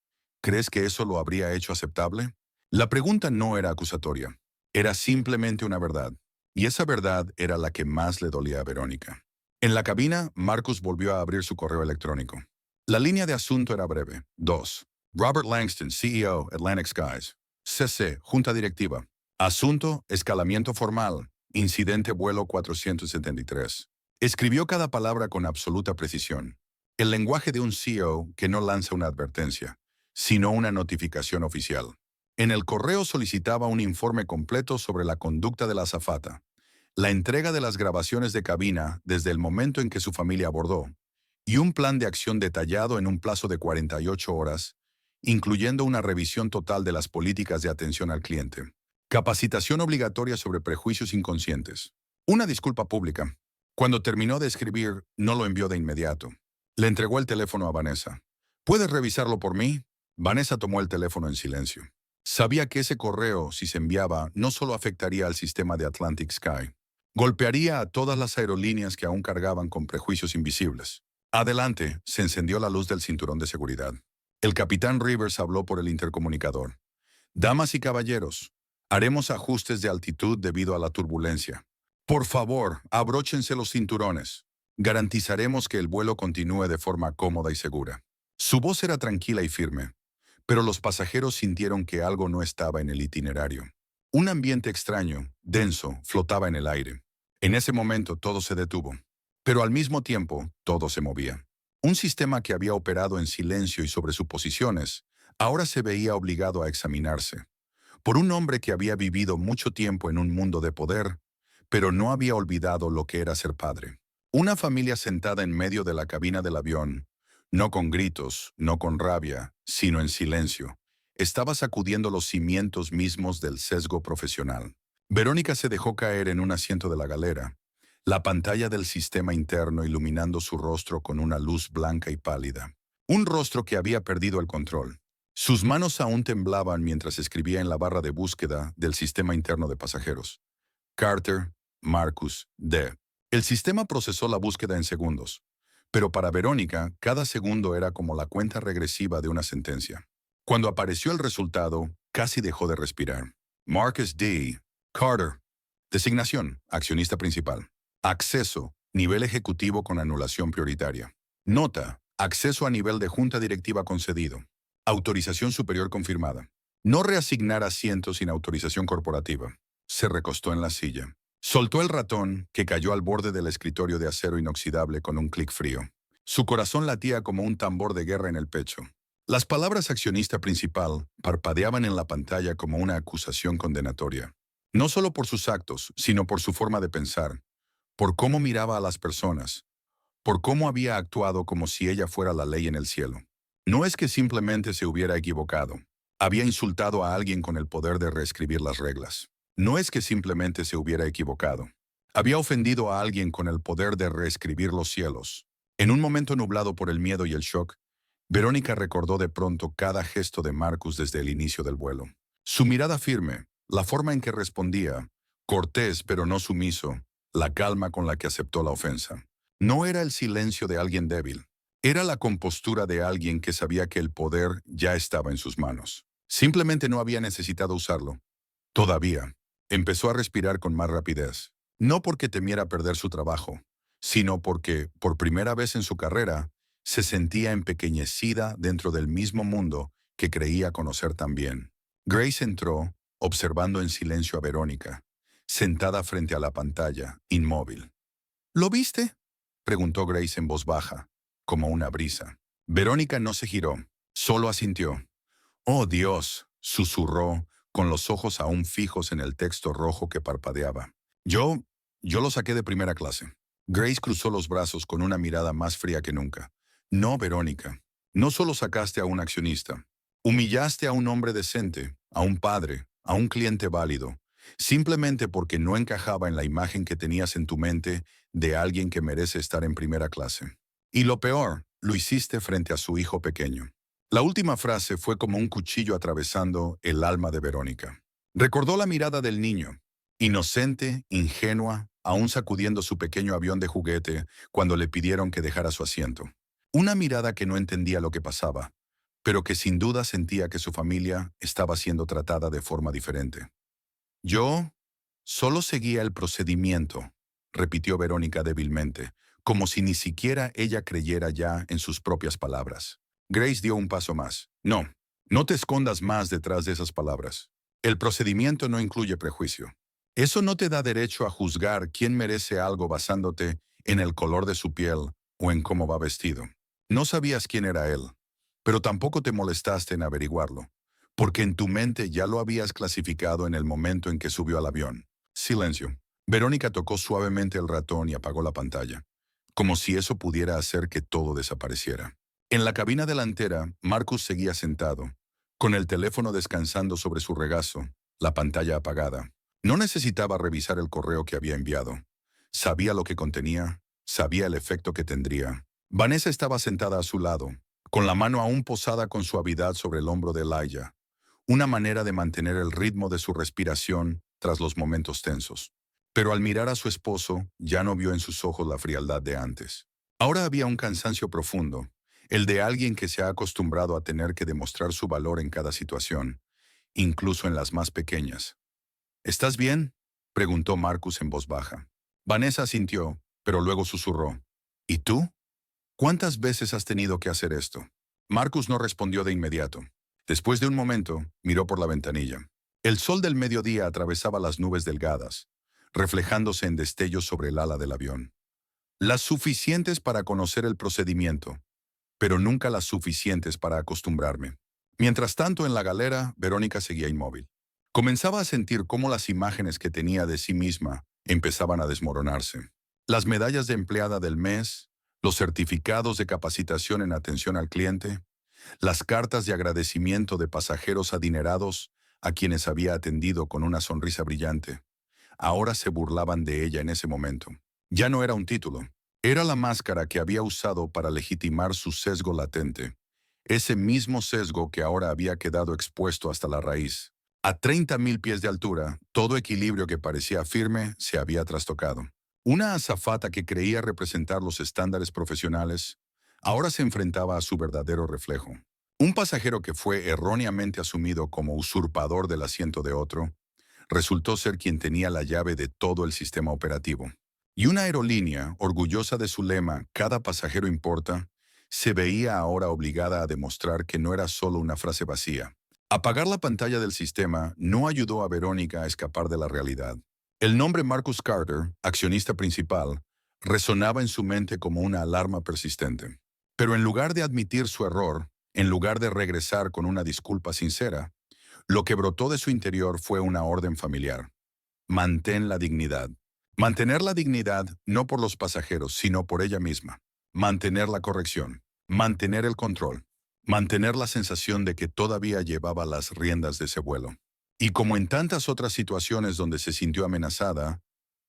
¿Crees que eso lo habría hecho aceptable? La pregunta no era acusatoria. Era simplemente una verdad. Y esa verdad era la que más le dolía a Verónica. En la cabina, Marcus volvió a abrir su correo electrónico. La línea de asunto era breve. 2. Robert Langston, CEO, Atlantic Skies. CC, Junta Directiva. Asunto, escalamiento formal. Incidente vuelo 473. Escribió cada palabra con absoluta precisión. El lenguaje de un CEO que no lanza una advertencia, sino una notificación oficial. En el correo solicitaba un informe completo sobre la conducta de la azafata, la entrega de las grabaciones de cabina desde el momento en que su familia abordó, y un plan de acción detallado en un plazo de 48 horas, incluyendo una revisión total de las políticas de atención al cliente. Capacitación obligatoria sobre prejuicios inconscientes. Una disculpa pública. Cuando terminó de escribir, no lo envió de inmediato. Le entregó el teléfono a Vanessa. ¿Puedes revisarlo por mí? Vanessa tomó el teléfono en silencio. Sabía que ese correo, si se enviaba, no solo afectaría al sistema de Atlantic Sky, golpearía a todas las aerolíneas que aún cargaban con prejuicios invisibles. Adelante, se encendió la luz del cinturón de seguridad. El capitán Rivers habló por el intercomunicador. Damas y caballeros, haremos ajustes de altitud debido a la turbulencia. Por favor, abróchense los cinturones. Garantizaremos que el vuelo continúe de forma cómoda y segura. Su voz era tranquila y firme, pero los pasajeros sintieron que algo no estaba en el itinerario. Un ambiente extraño, denso, flotaba en el aire. En ese momento todo se detuvo, pero al mismo tiempo todo se movía. Un sistema que había operado en silencio y sobre suposiciones, ahora se veía obligado a examinarse. Por un hombre que había vivido mucho tiempo en un mundo de poder, pero no había olvidado lo que era ser padre. Una familia sentada en medio de la cabina del avión, no con gritos, no con rabia, sino en silencio, estaba sacudiendo los cimientos mismos del sesgo profesional. Verónica se dejó caer en un asiento de la galera, la pantalla del sistema interno iluminando su rostro con una luz blanca y pálida. Un rostro que había perdido el control. Sus manos aún temblaban mientras escribía en la barra de búsqueda del sistema interno de pasajeros. Carter, Marcus, D. El sistema procesó la búsqueda en segundos, pero para Verónica, cada segundo era como la cuenta regresiva de una sentencia. Cuando apareció el resultado, casi dejó de respirar. Marcus D. Carter. Designación, accionista principal. Acceso, nivel ejecutivo con anulación prioritaria. Nota, acceso a nivel de junta directiva concedido. Autorización superior confirmada. No reasignar asiento sin autorización corporativa. Se recostó en la silla. Soltó el ratón, que cayó al borde del escritorio de acero inoxidable con un clic frío. Su corazón latía como un tambor de guerra en el pecho. Las palabras accionista principal parpadeaban en la pantalla como una acusación condenatoria. No solo por sus actos, sino por su forma de pensar, por cómo miraba a las personas, por cómo había actuado como si ella fuera la ley en el cielo. No es que simplemente se hubiera equivocado. Había insultado a alguien con el poder de reescribir las reglas. No es que simplemente se hubiera equivocado. Había ofendido a alguien con el poder de reescribir los cielos. En un momento nublado por el miedo y el shock, Verónica recordó de pronto cada gesto de Marcus desde el inicio del vuelo. Su mirada firme, la forma en que respondía, cortés pero no sumiso, la calma con la que aceptó la ofensa. No era el silencio de alguien débil. Era la compostura de alguien que sabía que el poder ya estaba en sus manos. Simplemente no había necesitado usarlo. Todavía. Empezó a respirar con más rapidez. No porque temiera perder su trabajo, sino porque, por primera vez en su carrera, se sentía empequeñecida dentro del mismo mundo que creía conocer tan bien. Grace entró, observando en silencio a Verónica, sentada frente a la pantalla, inmóvil. ¿Lo viste?, preguntó Grace en voz baja, como una brisa. Verónica no se giró, solo asintió. «Oh, Dios», susurró, con los ojos aún fijos en el texto rojo que parpadeaba. Yo, yo lo saqué de primera clase». Grace cruzó los brazos con una mirada más fría que nunca. «No, Verónica, no solo sacaste a un accionista. Humillaste a un hombre decente, a un padre, a un cliente válido, simplemente porque no encajaba en la imagen que tenías en tu mente de alguien que merece estar en primera clase. Y lo peor, lo hiciste frente a su hijo pequeño». La última frase fue como un cuchillo atravesando el alma de Verónica. Recordó la mirada del niño, inocente, ingenua, aún sacudiendo su pequeño avión de juguete cuando le pidieron que dejara su asiento. Una mirada que no entendía lo que pasaba, pero que sin duda sentía que su familia estaba siendo tratada de forma diferente. «Yo solo seguía el procedimiento», repitió Verónica débilmente, como si ni siquiera ella creyera ya en sus propias palabras. Grace dio un paso más. «No, no te escondas más detrás de esas palabras. El procedimiento no incluye prejuicio. Eso no te da derecho a juzgar quién merece algo basándote en el color de su piel o en cómo va vestido. No sabías quién era él, pero tampoco te molestaste en averiguarlo, porque en tu mente ya lo habías clasificado en el momento en que subió al avión». Silencio. Verónica tocó suavemente el ratón y apagó la pantalla, como si eso pudiera hacer que todo desapareciera. En la cabina delantera, Marcus seguía sentado, con el teléfono descansando sobre su regazo, la pantalla apagada. No necesitaba revisar el correo que había enviado. Sabía lo que contenía, sabía el efecto que tendría. Vanessa estaba sentada a su lado, con la mano aún posada con suavidad sobre el hombro de Elijah, una manera de mantener el ritmo de su respiración tras los momentos tensos. Pero al mirar a su esposo, ya no vio en sus ojos la frialdad de antes. Ahora había un cansancio profundo, el de alguien que se ha acostumbrado a tener que demostrar su valor en cada situación, incluso en las más pequeñas. «¿Estás bien?», preguntó Marcus en voz baja. Vanessa asintió, pero luego susurró. «¿Y tú? ¿Cuántas veces has tenido que hacer esto?». Marcus no respondió de inmediato. Después de un momento, miró por la ventanilla. El sol del mediodía atravesaba las nubes delgadas, reflejándose en destellos sobre el ala del avión. Las suficientes para conocer el procedimiento, pero nunca las suficientes para acostumbrarme. Mientras tanto, en la galera, Verónica seguía inmóvil. Comenzaba a sentir cómo las imágenes que tenía de sí misma empezaban a desmoronarse. Las medallas de empleada del mes, los certificados de capacitación en atención al cliente, las cartas de agradecimiento de pasajeros adinerados a quienes había atendido con una sonrisa brillante. Ahora se burlaban de ella en ese momento. Ya no era un título. Era la máscara que había usado para legitimar su sesgo latente. Ese mismo sesgo que ahora había quedado expuesto hasta la raíz. A 30.000 pies de altura, todo equilibrio que parecía firme se había trastocado. Una azafata que creía representar los estándares profesionales, ahora se enfrentaba a su verdadero reflejo. Un pasajero que fue erróneamente asumido como usurpador del asiento de otro, resultó ser quien tenía la llave de todo el sistema operativo. Y una aerolínea, orgullosa de su lema «Cada pasajero importa», se veía ahora obligada a demostrar que no era solo una frase vacía. Apagar la pantalla del sistema no ayudó a Verónica a escapar de la realidad. El nombre Marcus Carter, accionista principal, resonaba en su mente como una alarma persistente. Pero en lugar de admitir su error, en lugar de regresar con una disculpa sincera, lo que brotó de su interior fue una orden familiar. Mantén la dignidad. Mantener la dignidad no por los pasajeros, sino por ella misma. Mantener la corrección. Mantener el control. Mantener la sensación de que todavía llevaba las riendas de ese vuelo. Y como en tantas otras situaciones donde se sintió amenazada,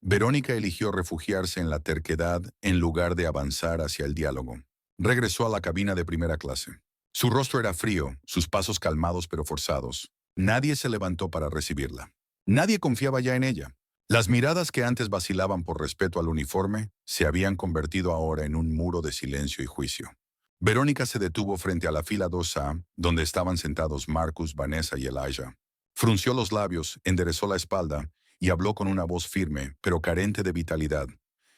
Verónica eligió refugiarse en la terquedad en lugar de avanzar hacia el diálogo. Regresó a la cabina de primera clase. Su rostro era frío, sus pasos calmados pero forzados. Nadie se levantó para recibirla. Nadie confiaba ya en ella. Las miradas que antes vacilaban por respeto al uniforme se habían convertido ahora en un muro de silencio y juicio. Verónica se detuvo frente a la fila 2A, donde estaban sentados Marcus, Vanessa y Elijah. Frunció los labios, enderezó la espalda y habló con una voz firme, pero carente de vitalidad.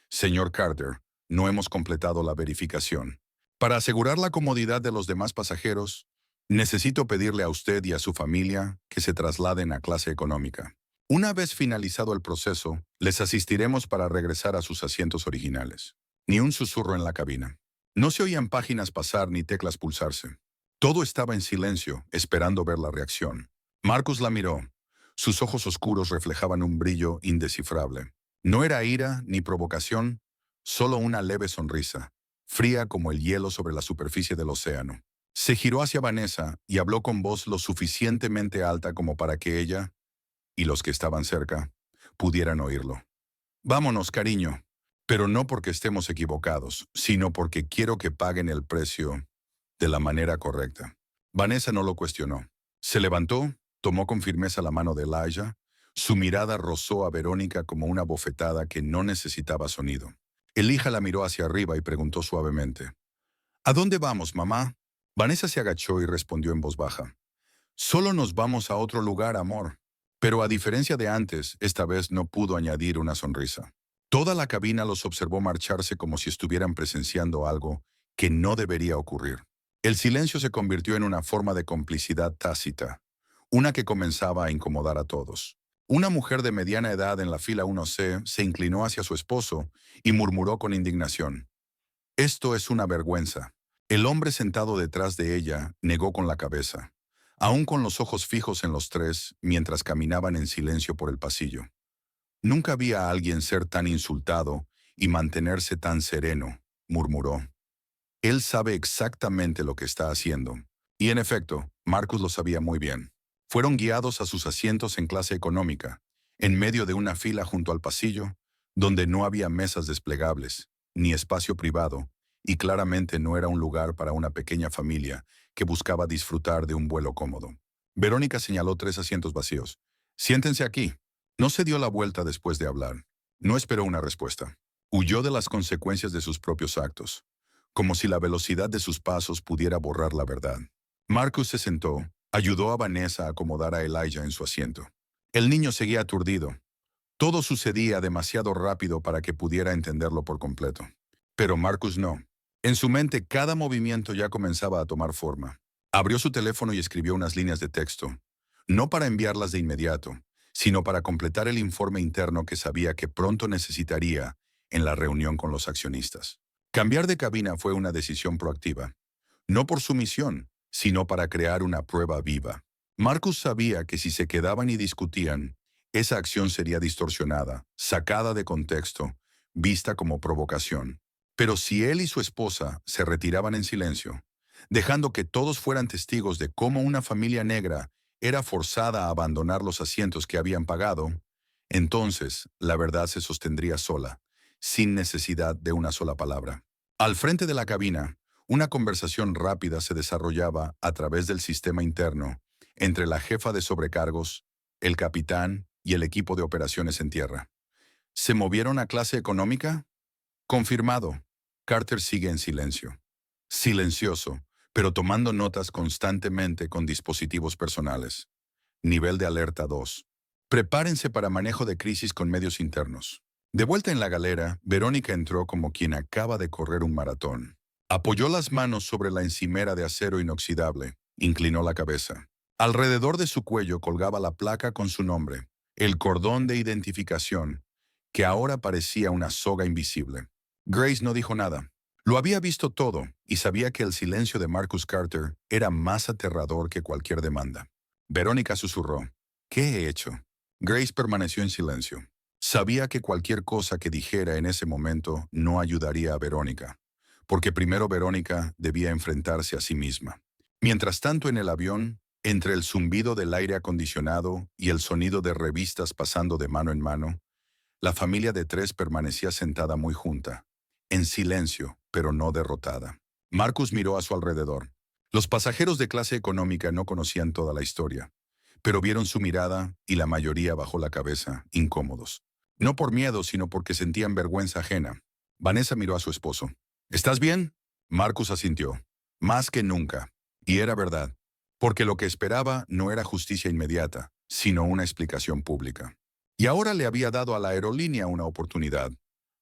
«Señor Carter, no hemos completado la verificación. Para asegurar la comodidad de los demás pasajeros, Necesito pedirle a usted y a su familia que se trasladen a clase económica. Una vez finalizado el proceso, les asistiremos para regresar a sus asientos originales. Ni un susurro en la cabina. No se oían páginas pasar ni teclas pulsarse. Todo estaba en silencio, esperando ver la reacción. Marcus la miró. Sus ojos oscuros reflejaban un brillo indescifrable. No era ira ni provocación, solo una leve sonrisa, fría como el hielo sobre la superficie del océano. Se giró hacia Vanessa y habló con voz lo suficientemente alta como para que ella, y los que estaban cerca, pudieran oírlo. Vámonos, cariño, pero no porque estemos equivocados, sino porque quiero que paguen el precio de la manera correcta. Vanessa no lo cuestionó. Se levantó, tomó con firmeza la mano de Elijah. Su mirada rozó a Verónica como una bofetada que no necesitaba sonido. Elijah la miró hacia arriba y preguntó suavemente: ¿A dónde vamos, mamá? Vanessa se agachó y respondió en voz baja: Solo nos vamos a otro lugar, amor. Pero a diferencia de antes, esta vez no pudo añadir una sonrisa. Toda la cabina los observó marcharse como si estuvieran presenciando algo que no debería ocurrir. El silencio se convirtió en una forma de complicidad tácita, una que comenzaba a incomodar a todos. Una mujer de mediana edad en la fila 1C se inclinó hacia su esposo y murmuró con indignación: Esto es una vergüenza. El hombre sentado detrás de ella negó con la cabeza, aún con los ojos fijos en los tres mientras caminaban en silencio por el pasillo. Nunca vi a alguien ser tan insultado y mantenerse tan sereno, murmuró. Él sabe exactamente lo que está haciendo. Y en efecto, Marcus lo sabía muy bien. Fueron guiados a sus asientos en clase económica, en medio de una fila junto al pasillo, donde no había mesas desplegables, ni espacio privado, y claramente no era un lugar para una pequeña familia que buscaba disfrutar de un vuelo cómodo. Verónica señaló 3 asientos vacíos. Siéntense aquí. No se dio la vuelta después de hablar. No esperó una respuesta. Huyó de las consecuencias de sus propios actos, como si la velocidad de sus pasos pudiera borrar la verdad. Marcus se sentó, ayudó a Vanessa a acomodar a Elijah en su asiento. El niño seguía aturdido. Todo sucedía demasiado rápido para que pudiera entenderlo por completo. Pero Marcus no. En su mente cada movimiento ya comenzaba a tomar forma. Abrió su teléfono y escribió unas líneas de texto, no para enviarlas de inmediato, sino para completar el informe interno que sabía que pronto necesitaría en la reunión con los accionistas. Cambiar de cabina fue una decisión proactiva, no por sumisión, sino para crear una prueba viva. Marcus sabía que si se quedaban y discutían, esa acción sería distorsionada, sacada de contexto, vista como provocación. Pero si él y su esposa se retiraban en silencio, dejando que todos fueran testigos de cómo una familia negra era forzada a abandonar los asientos que habían pagado, entonces la verdad se sostendría sola, sin necesidad de una sola palabra. Al frente de la cabina, una conversación rápida se desarrollaba a través del sistema interno entre la jefa de sobrecargos, el capitán y el equipo de operaciones en tierra. ¿Se movieron a clase económica? Confirmado. Carter sigue en silencio. Silencioso, pero tomando notas constantemente con dispositivos personales. Nivel de alerta 2. Prepárense para manejo de crisis con medios internos. De vuelta en la galera, Verónica entró como quien acaba de correr un maratón. Apoyó las manos sobre la encimera de acero inoxidable, inclinó la cabeza. Alrededor de su cuello colgaba la placa con su nombre, el cordón de identificación, que ahora parecía una soga invisible. Grace no dijo nada. Lo había visto todo y sabía que el silencio de Marcus Carter era más aterrador que cualquier demanda. Verónica susurró: ¿Qué he hecho? Grace permaneció en silencio. Sabía que cualquier cosa que dijera en ese momento no ayudaría a Verónica, porque primero Verónica debía enfrentarse a sí misma. Mientras tanto, en el avión, entre el zumbido del aire acondicionado y el sonido de revistas pasando de mano en mano, la familia de tres permanecía sentada muy junta, en silencio, pero no derrotada. Marcus miró a su alrededor. Los pasajeros de clase económica no conocían toda la historia, pero vieron su mirada y la mayoría bajó la cabeza, incómodos. No por miedo, sino porque sentían vergüenza ajena. Vanessa miró a su esposo. ¿Estás bien? Marcus asintió. Más que nunca. Y era verdad, porque lo que esperaba no era justicia inmediata, sino una explicación pública. Y ahora le había dado a la aerolínea una oportunidad: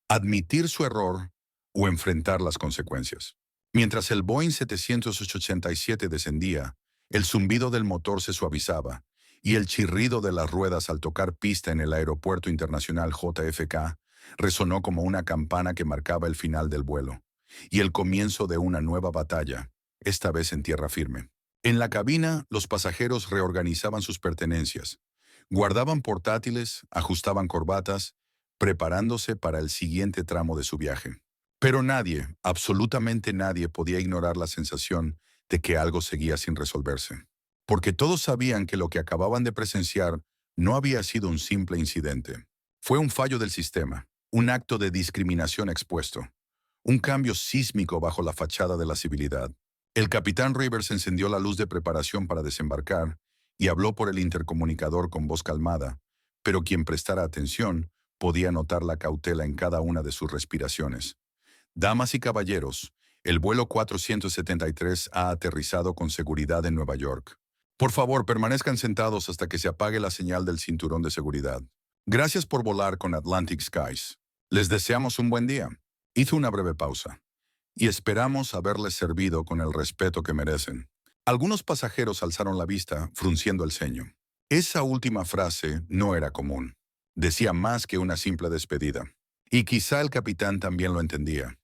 admitir su error o enfrentar las consecuencias. Mientras el Boeing 787 descendía, El zumbido del motor se suavizaba, y el chirrido de las ruedas al tocar pista en el Aeropuerto Internacional JFK resonó como una campana que marcaba el final del vuelo, y el comienzo de una nueva batalla, esta vez en tierra firme. En la cabina, los pasajeros reorganizaban sus pertenencias, guardaban portátiles, ajustaban corbatas, preparándose para el siguiente tramo de su viaje. Pero nadie, absolutamente nadie, podía ignorar la sensación de que algo seguía sin resolverse. Porque todos sabían que lo que acababan de presenciar no había sido un simple incidente. Fue un fallo del sistema, un acto de discriminación expuesto, un cambio sísmico bajo la fachada de la civilidad. El capitán Rivers encendió la luz de preparación para desembarcar y habló por el intercomunicador con voz calmada, pero quien prestara atención podía notar la cautela en cada una de sus respiraciones. Damas y caballeros, el vuelo 473 ha aterrizado con seguridad en Nueva York. Por favor, permanezcan sentados hasta que se apague la señal del cinturón de seguridad. Gracias por volar con Atlantic Skies. Les deseamos un buen día. Hizo una breve pausa. Y esperamos haberles servido con el respeto que merecen. Algunos pasajeros alzaron la vista, frunciendo el ceño. Esa última frase no era común. Decía más que una simple despedida. Y quizá el capitán también lo entendía.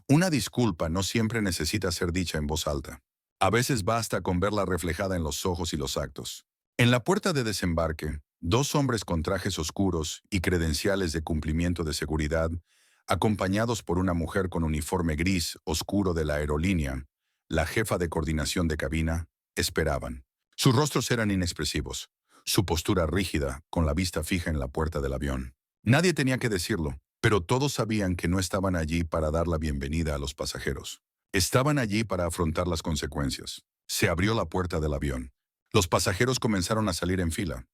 Una disculpa no siempre necesita ser dicha en voz alta. A veces basta con verla reflejada en los ojos y los actos. En la puerta de desembarque, dos hombres con trajes oscuros y credenciales de cumplimiento de seguridad, acompañados por una mujer con uniforme gris oscuro de la aerolínea, la jefa de coordinación de cabina, esperaban. Sus rostros eran inexpresivos, su postura rígida, con la vista fija en la puerta del avión. Nadie tenía que decirlo, pero todos sabían que no estaban allí para dar la bienvenida a los pasajeros. Estaban allí para afrontar las consecuencias. Se abrió la puerta del avión. Los pasajeros comenzaron a salir en fila,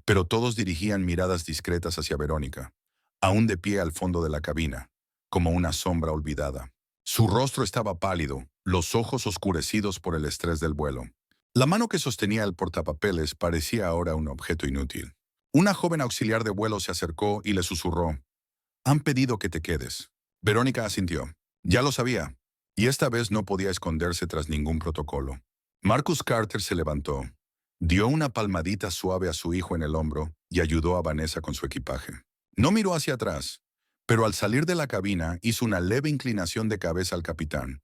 pero todos dirigían miradas discretas hacia Verónica, aún de pie al fondo de la cabina, como una sombra olvidada. Su rostro estaba pálido, los ojos oscurecidos por el estrés del vuelo. La mano que sostenía el portapapeles parecía ahora un objeto inútil. Una joven auxiliar de vuelo se acercó y le susurró: «Han pedido que te quedes». Verónica asintió. Ya lo sabía, y esta vez no podía esconderse tras ningún protocolo. Marcus Carter se levantó, dio una palmadita suave a su hijo en el hombro y ayudó a Vanessa con su equipaje. No miró hacia atrás, pero al salir de la cabina hizo una leve inclinación de cabeza al capitán,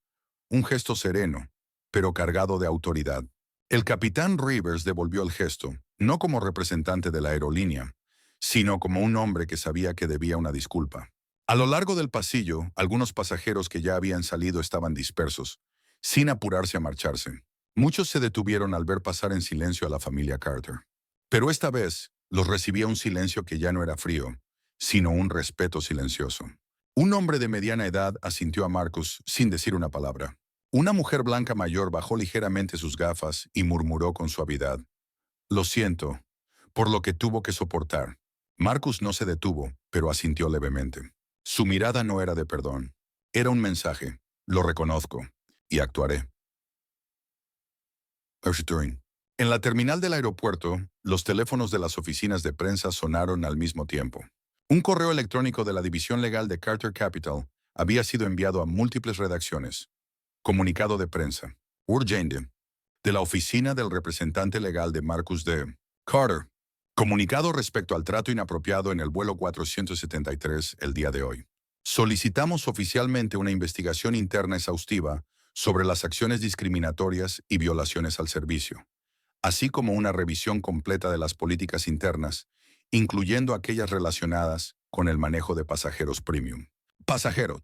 un gesto sereno, pero cargado de autoridad. El capitán Rivers devolvió el gesto, no como representante de la aerolínea, sino como un hombre que sabía que debía una disculpa. A lo largo del pasillo, algunos pasajeros que ya habían salido estaban dispersos, sin apurarse a marcharse. Muchos se detuvieron al ver pasar en silencio a la familia Carter. Pero esta vez los recibía un silencio que ya no era frío, sino un respeto silencioso. Un hombre de mediana edad asintió a Marcus sin decir una palabra. Una mujer blanca mayor bajó ligeramente sus gafas y murmuró con suavidad: «Lo siento, por lo que tuvo que soportar». Marcus no se detuvo, pero asintió levemente. Su mirada no era de perdón. Era un mensaje: «Lo reconozco y actuaré». En la terminal del aeropuerto, los teléfonos de las oficinas de prensa sonaron al mismo tiempo. Un correo electrónico de la división legal de Carter Capital había sido enviado a múltiples redacciones. Comunicado de prensa. Urgente. De la oficina del representante legal de Marcus D. Carter. Comunicado respecto al trato inapropiado en el vuelo 473 el día de hoy. Solicitamos oficialmente una investigación interna exhaustiva sobre las acciones discriminatorias y violaciones al servicio, así como una revisión completa de las políticas internas, incluyendo aquellas relacionadas con el manejo de pasajeros premium. Pasajero.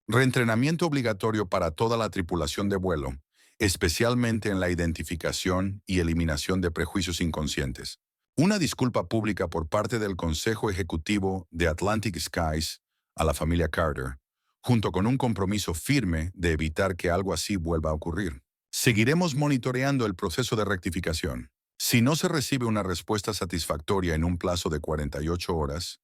Reentrenamiento obligatorio para toda la tripulación de vuelo, especialmente en la identificación y eliminación de prejuicios inconscientes. Una disculpa pública por parte del Consejo Ejecutivo de Atlantic Skies a la familia Carter, junto con un compromiso firme de evitar que algo así vuelva a ocurrir. Seguiremos monitoreando el proceso de rectificación. Si no se recibe una respuesta satisfactoria en un plazo de 48 horas,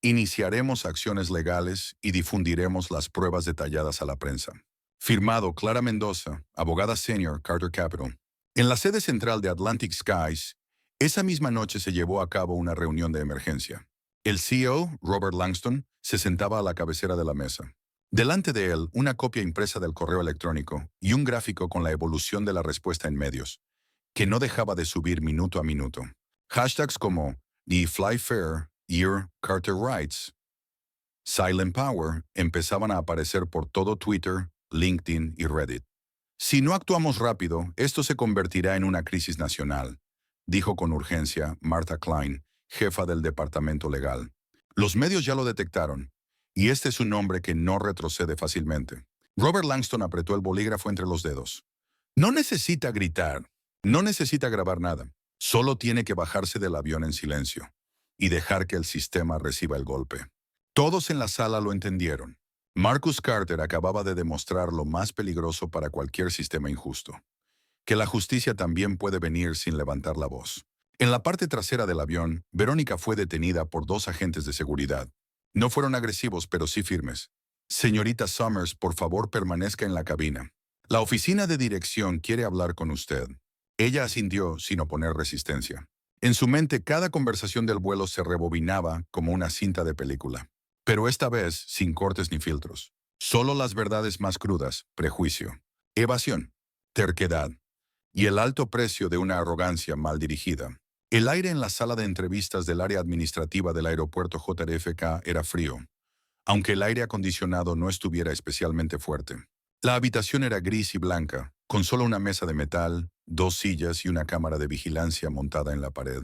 iniciaremos acciones legales y difundiremos las pruebas detalladas a la prensa. Firmado Clara Mendoza, abogada senior, Carter Capital. En la sede central de Atlantic Skies, esa misma noche se llevó a cabo una reunión de emergencia. El CEO, Robert Langston, se sentaba a la cabecera de la mesa. Delante de él, una copia impresa del correo electrónico y un gráfico con la evolución de la respuesta en medios. que no dejaba de subir minuto a minuto. Hashtags como The Fly Fair Year Carter Writes, Silent Power empezaban a aparecer por todo Twitter, LinkedIn y Reddit. Si no actuamos rápido, esto se convertirá en una crisis nacional, dijo con urgencia Martha Klein, jefa del departamento legal. Los medios ya lo detectaron, y este es un nombre que no retrocede fácilmente. Robert Langston apretó el bolígrafo entre los dedos. No necesita gritar, no necesita grabar nada, solo tiene que bajarse del avión en silencio y dejar que el sistema reciba el golpe. Todos en la sala lo entendieron. Marcus Carter acababa de demostrar lo más peligroso para cualquier sistema injusto, que la justicia también puede venir sin levantar la voz. En la parte trasera del avión, Verónica fue detenida por 2 agentes de seguridad. No fueron agresivos, pero sí firmes. Señorita Summers, por favor permanezca en la cabina. La oficina de dirección quiere hablar con usted. Ella asintió sin oponer resistencia. En su mente, cada conversación del vuelo se rebobinaba como una cinta de película. Pero esta vez sin cortes ni filtros. Solo las verdades más crudas, prejuicio, evasión, terquedad y el alto precio de una arrogancia mal dirigida. El aire en la sala de entrevistas del área administrativa del aeropuerto JFK era frío, aunque el aire acondicionado no estuviera especialmente fuerte. La habitación era gris y blanca, con solo una mesa de metal, 2 sillas y una cámara de vigilancia montada en la pared.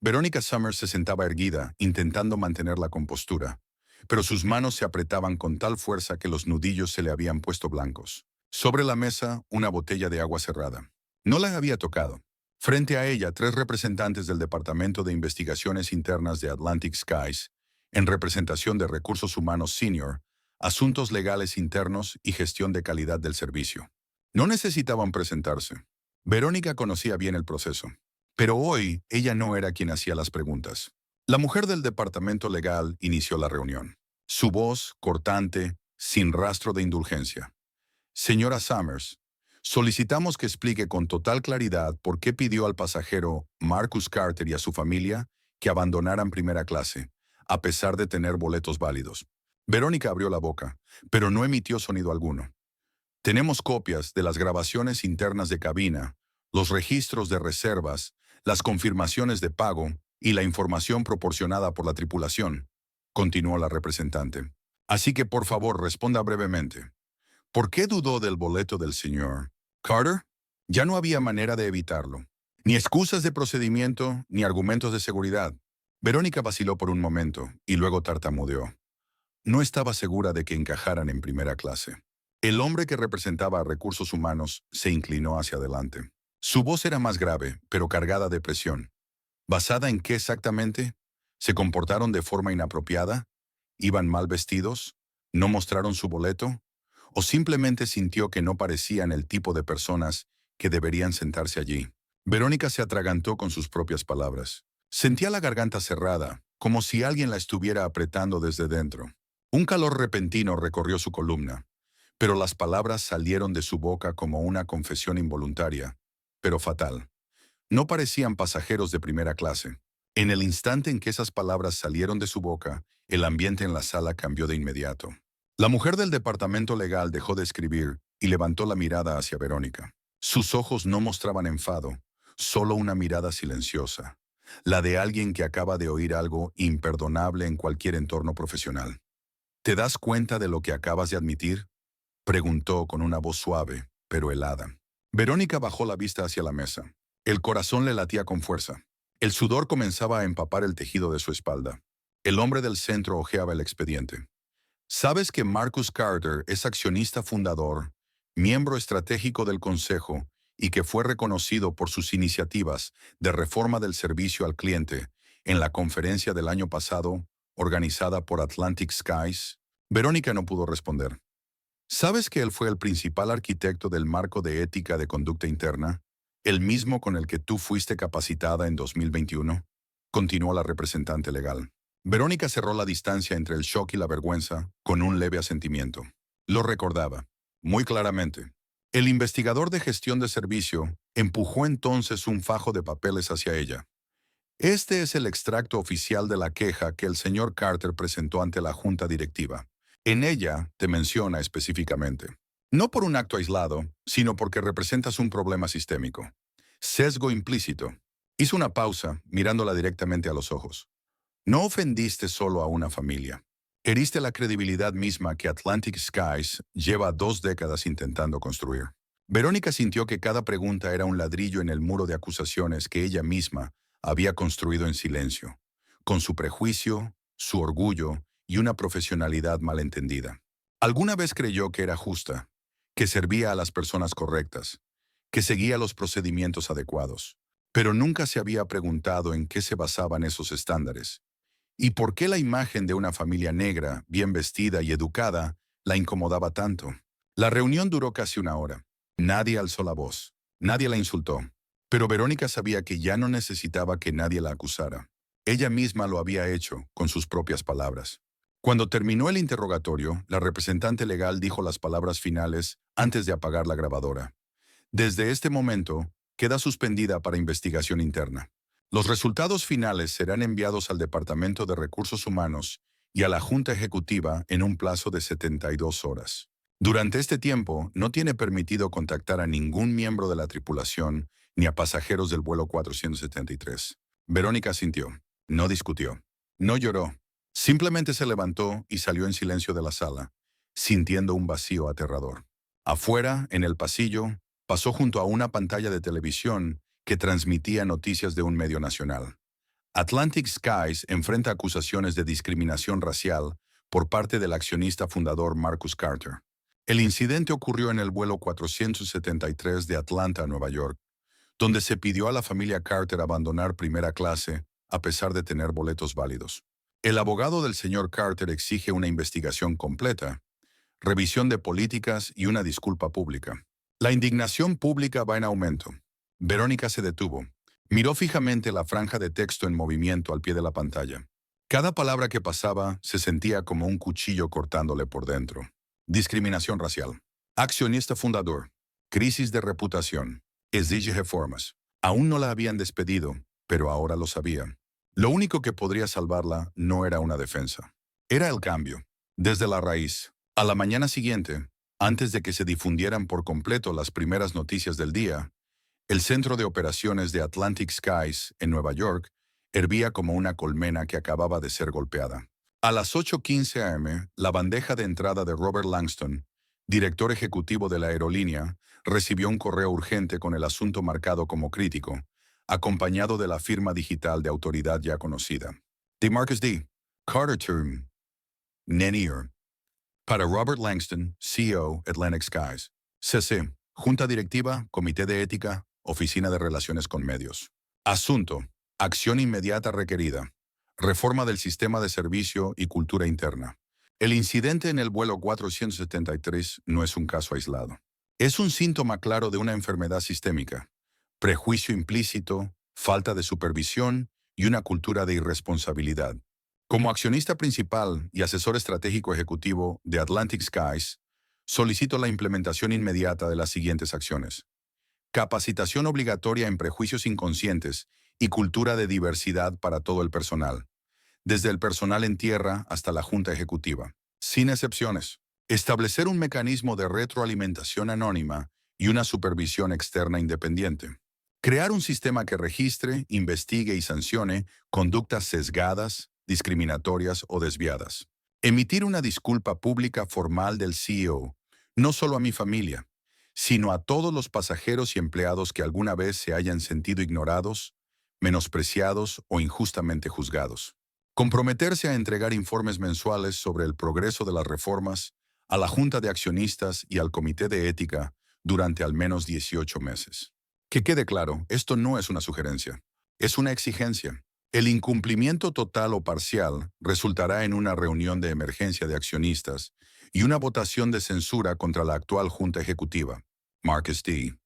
Verónica Summers se sentaba erguida, intentando mantener la compostura, pero sus manos se apretaban con tal fuerza que los nudillos se le habían puesto blancos. Sobre la mesa, una botella de agua cerrada. No la había tocado. Frente a ella, 3 representantes del Departamento de Investigaciones Internas de Atlantic Skies, en representación de Recursos Humanos Senior, Asuntos Legales Internos y Gestión de Calidad del Servicio. No necesitaban presentarse. Verónica conocía bien el proceso. Pero hoy, ella no era quien hacía las preguntas. La mujer del departamento legal inició la reunión. Su voz, cortante, sin rastro de indulgencia. Señora Summers, solicitamos que explique con total claridad por qué pidió al pasajero Marcus Carter y a su familia que abandonaran primera clase, a pesar de tener boletos válidos. Verónica abrió la boca, pero no emitió sonido alguno. Tenemos copias de las grabaciones internas de cabina, los registros de reservas, las confirmaciones de pago y la información proporcionada por la tripulación, continuó la representante. Así que por favor responda brevemente. ¿Por qué dudó del boleto del señor Carter? Ya no había manera de evitarlo. Ni excusas de procedimiento, ni argumentos de seguridad. Verónica vaciló por un momento y luego tartamudeó. No estaba segura de que encajaran en primera clase. El hombre que representaba a Recursos Humanos se inclinó hacia adelante. Su voz era más grave, pero cargada de presión. ¿Basada en qué exactamente? ¿Se comportaron de forma inapropiada? ¿Iban mal vestidos? ¿No mostraron su boleto? ¿O simplemente sintió que no parecían el tipo de personas que deberían sentarse allí? Verónica se atragantó con sus propias palabras. Sentía la garganta cerrada, como si alguien la estuviera apretando desde dentro. Un calor repentino recorrió su columna, pero las palabras salieron de su boca como una confesión involuntaria, pero fatal. No parecían pasajeros de primera clase. En el instante en que esas palabras salieron de su boca, el ambiente en la sala cambió de inmediato. La mujer del departamento legal dejó de escribir y levantó la mirada hacia Verónica. Sus ojos no mostraban enfado, solo una mirada silenciosa, la de alguien que acaba de oír algo imperdonable en cualquier entorno profesional. ¿Te das cuenta de lo que acabas de admitir?, preguntó con una voz suave, pero helada. Verónica bajó la vista hacia la mesa. El corazón le latía con fuerza. El sudor comenzaba a empapar el tejido de su espalda. El hombre del centro hojeaba el expediente. ¿Sabes que Marcus Carter es accionista fundador, miembro estratégico del Consejo y que fue reconocido por sus iniciativas de reforma del servicio al cliente en la conferencia del año pasado organizada por Atlantic Skies? Verónica no pudo responder. ¿Sabes que él fue el principal arquitecto del marco de ética de conducta interna? ¿El mismo con el que tú fuiste capacitada en 2021? Continuó la representante legal. Verónica cerró la distancia entre el shock y la vergüenza con un leve asentimiento. Lo recordaba, muy claramente. El investigador de gestión de servicio empujó entonces un fajo de papeles hacia ella. Este es el extracto oficial de la queja que el señor Carter presentó ante la junta directiva. En ella te menciona específicamente. No por un acto aislado, sino porque representas un problema sistémico. Sesgo implícito. Hizo una pausa, mirándola directamente a los ojos. No ofendiste solo a una familia. Heriste la credibilidad misma que Atlantic Skies lleva 2 décadas intentando construir. Verónica sintió que cada pregunta era un ladrillo en el muro de acusaciones que ella misma había construido en silencio, con su prejuicio, su orgullo y una profesionalidad malentendida. Alguna vez creyó que era justa, que servía a las personas correctas, que seguía los procedimientos adecuados, pero nunca se había preguntado en qué se basaban esos estándares. ¿Y por qué la imagen de una familia negra, bien vestida y educada, la incomodaba tanto? La reunión duró casi una hora. Nadie alzó la voz. Nadie la insultó. Pero Verónica sabía que ya no necesitaba que nadie la acusara. Ella misma lo había hecho, con sus propias palabras. Cuando terminó el interrogatorio, la representante legal dijo las palabras finales antes de apagar la grabadora. Desde este momento, queda suspendida para investigación interna. Los resultados finales serán enviados al Departamento de Recursos Humanos y a la Junta Ejecutiva en un plazo de 72 horas. Durante este tiempo, no tiene permitido contactar a ningún miembro de la tripulación ni a pasajeros del vuelo 473. Verónica sintió. No discutió. No lloró. Simplemente se levantó y salió en silencio de la sala, sintiendo un vacío aterrador. Afuera, en el pasillo, pasó junto a una pantalla de televisión que transmitía noticias de un medio nacional. Atlantic Skies enfrenta acusaciones de discriminación racial por parte del accionista fundador Marcus Carter. El incidente ocurrió en el vuelo 473 de Atlanta a Nueva York, donde se pidió a la familia Carter abandonar primera clase a pesar de tener boletos válidos. El abogado del señor Carter exige una investigación completa, revisión de políticas y una disculpa pública. La indignación pública va en aumento. Verónica se detuvo. Miró fijamente la franja de texto en movimiento al pie de la pantalla. Cada palabra que pasaba se sentía como un cuchillo cortándole por dentro. Discriminación racial. Accionista fundador. Crisis de reputación. Exige reformas. Aún no la habían despedido, pero ahora lo sabía. Lo único que podría salvarla no era una defensa. Era el cambio. Desde la raíz. A la mañana siguiente, antes de que se difundieran por completo las primeras noticias del día, el centro de operaciones de Atlantic Skies, en Nueva York, hervía como una colmena que acababa de ser golpeada. A las 8:15 am, la bandeja de entrada de Robert Langston, director ejecutivo de la aerolínea, recibió un correo urgente con el asunto marcado como crítico, acompañado de la firma digital de autoridad ya conocida. De Marcus D. Carter Term. Nenier. Para Robert Langston, CEO, Atlantic Skies. CC. Junta Directiva, Comité de Ética, Oficina de Relaciones con Medios. Asunto. Acción inmediata requerida. Reforma del sistema de servicio y cultura interna. El incidente en el vuelo 473 no es un caso aislado. Es un síntoma claro de una enfermedad sistémica. Prejuicio implícito, falta de supervisión y una cultura de irresponsabilidad. Como accionista principal y asesor estratégico ejecutivo de Atlantic Skies, solicito la implementación inmediata de las siguientes acciones. Capacitación obligatoria en prejuicios inconscientes y cultura de diversidad para todo el personal, desde el personal en tierra hasta la junta ejecutiva, sin excepciones. Establecer un mecanismo de retroalimentación anónima y una supervisión externa independiente. Crear un sistema que registre, investigue y sancione conductas sesgadas, discriminatorias o desviadas. Emitir una disculpa pública formal del CEO, no solo a mi familia, sino a todos los pasajeros y empleados que alguna vez se hayan sentido ignorados, menospreciados o injustamente juzgados. Comprometerse a entregar informes mensuales sobre el progreso de las reformas a la Junta de Accionistas y al Comité de Ética durante al menos 18 meses. Que quede claro, esto no es una sugerencia, es una exigencia. El incumplimiento total o parcial resultará en una reunión de emergencia de accionistas y una votación de censura contra la actual Junta Ejecutiva. Marcus D.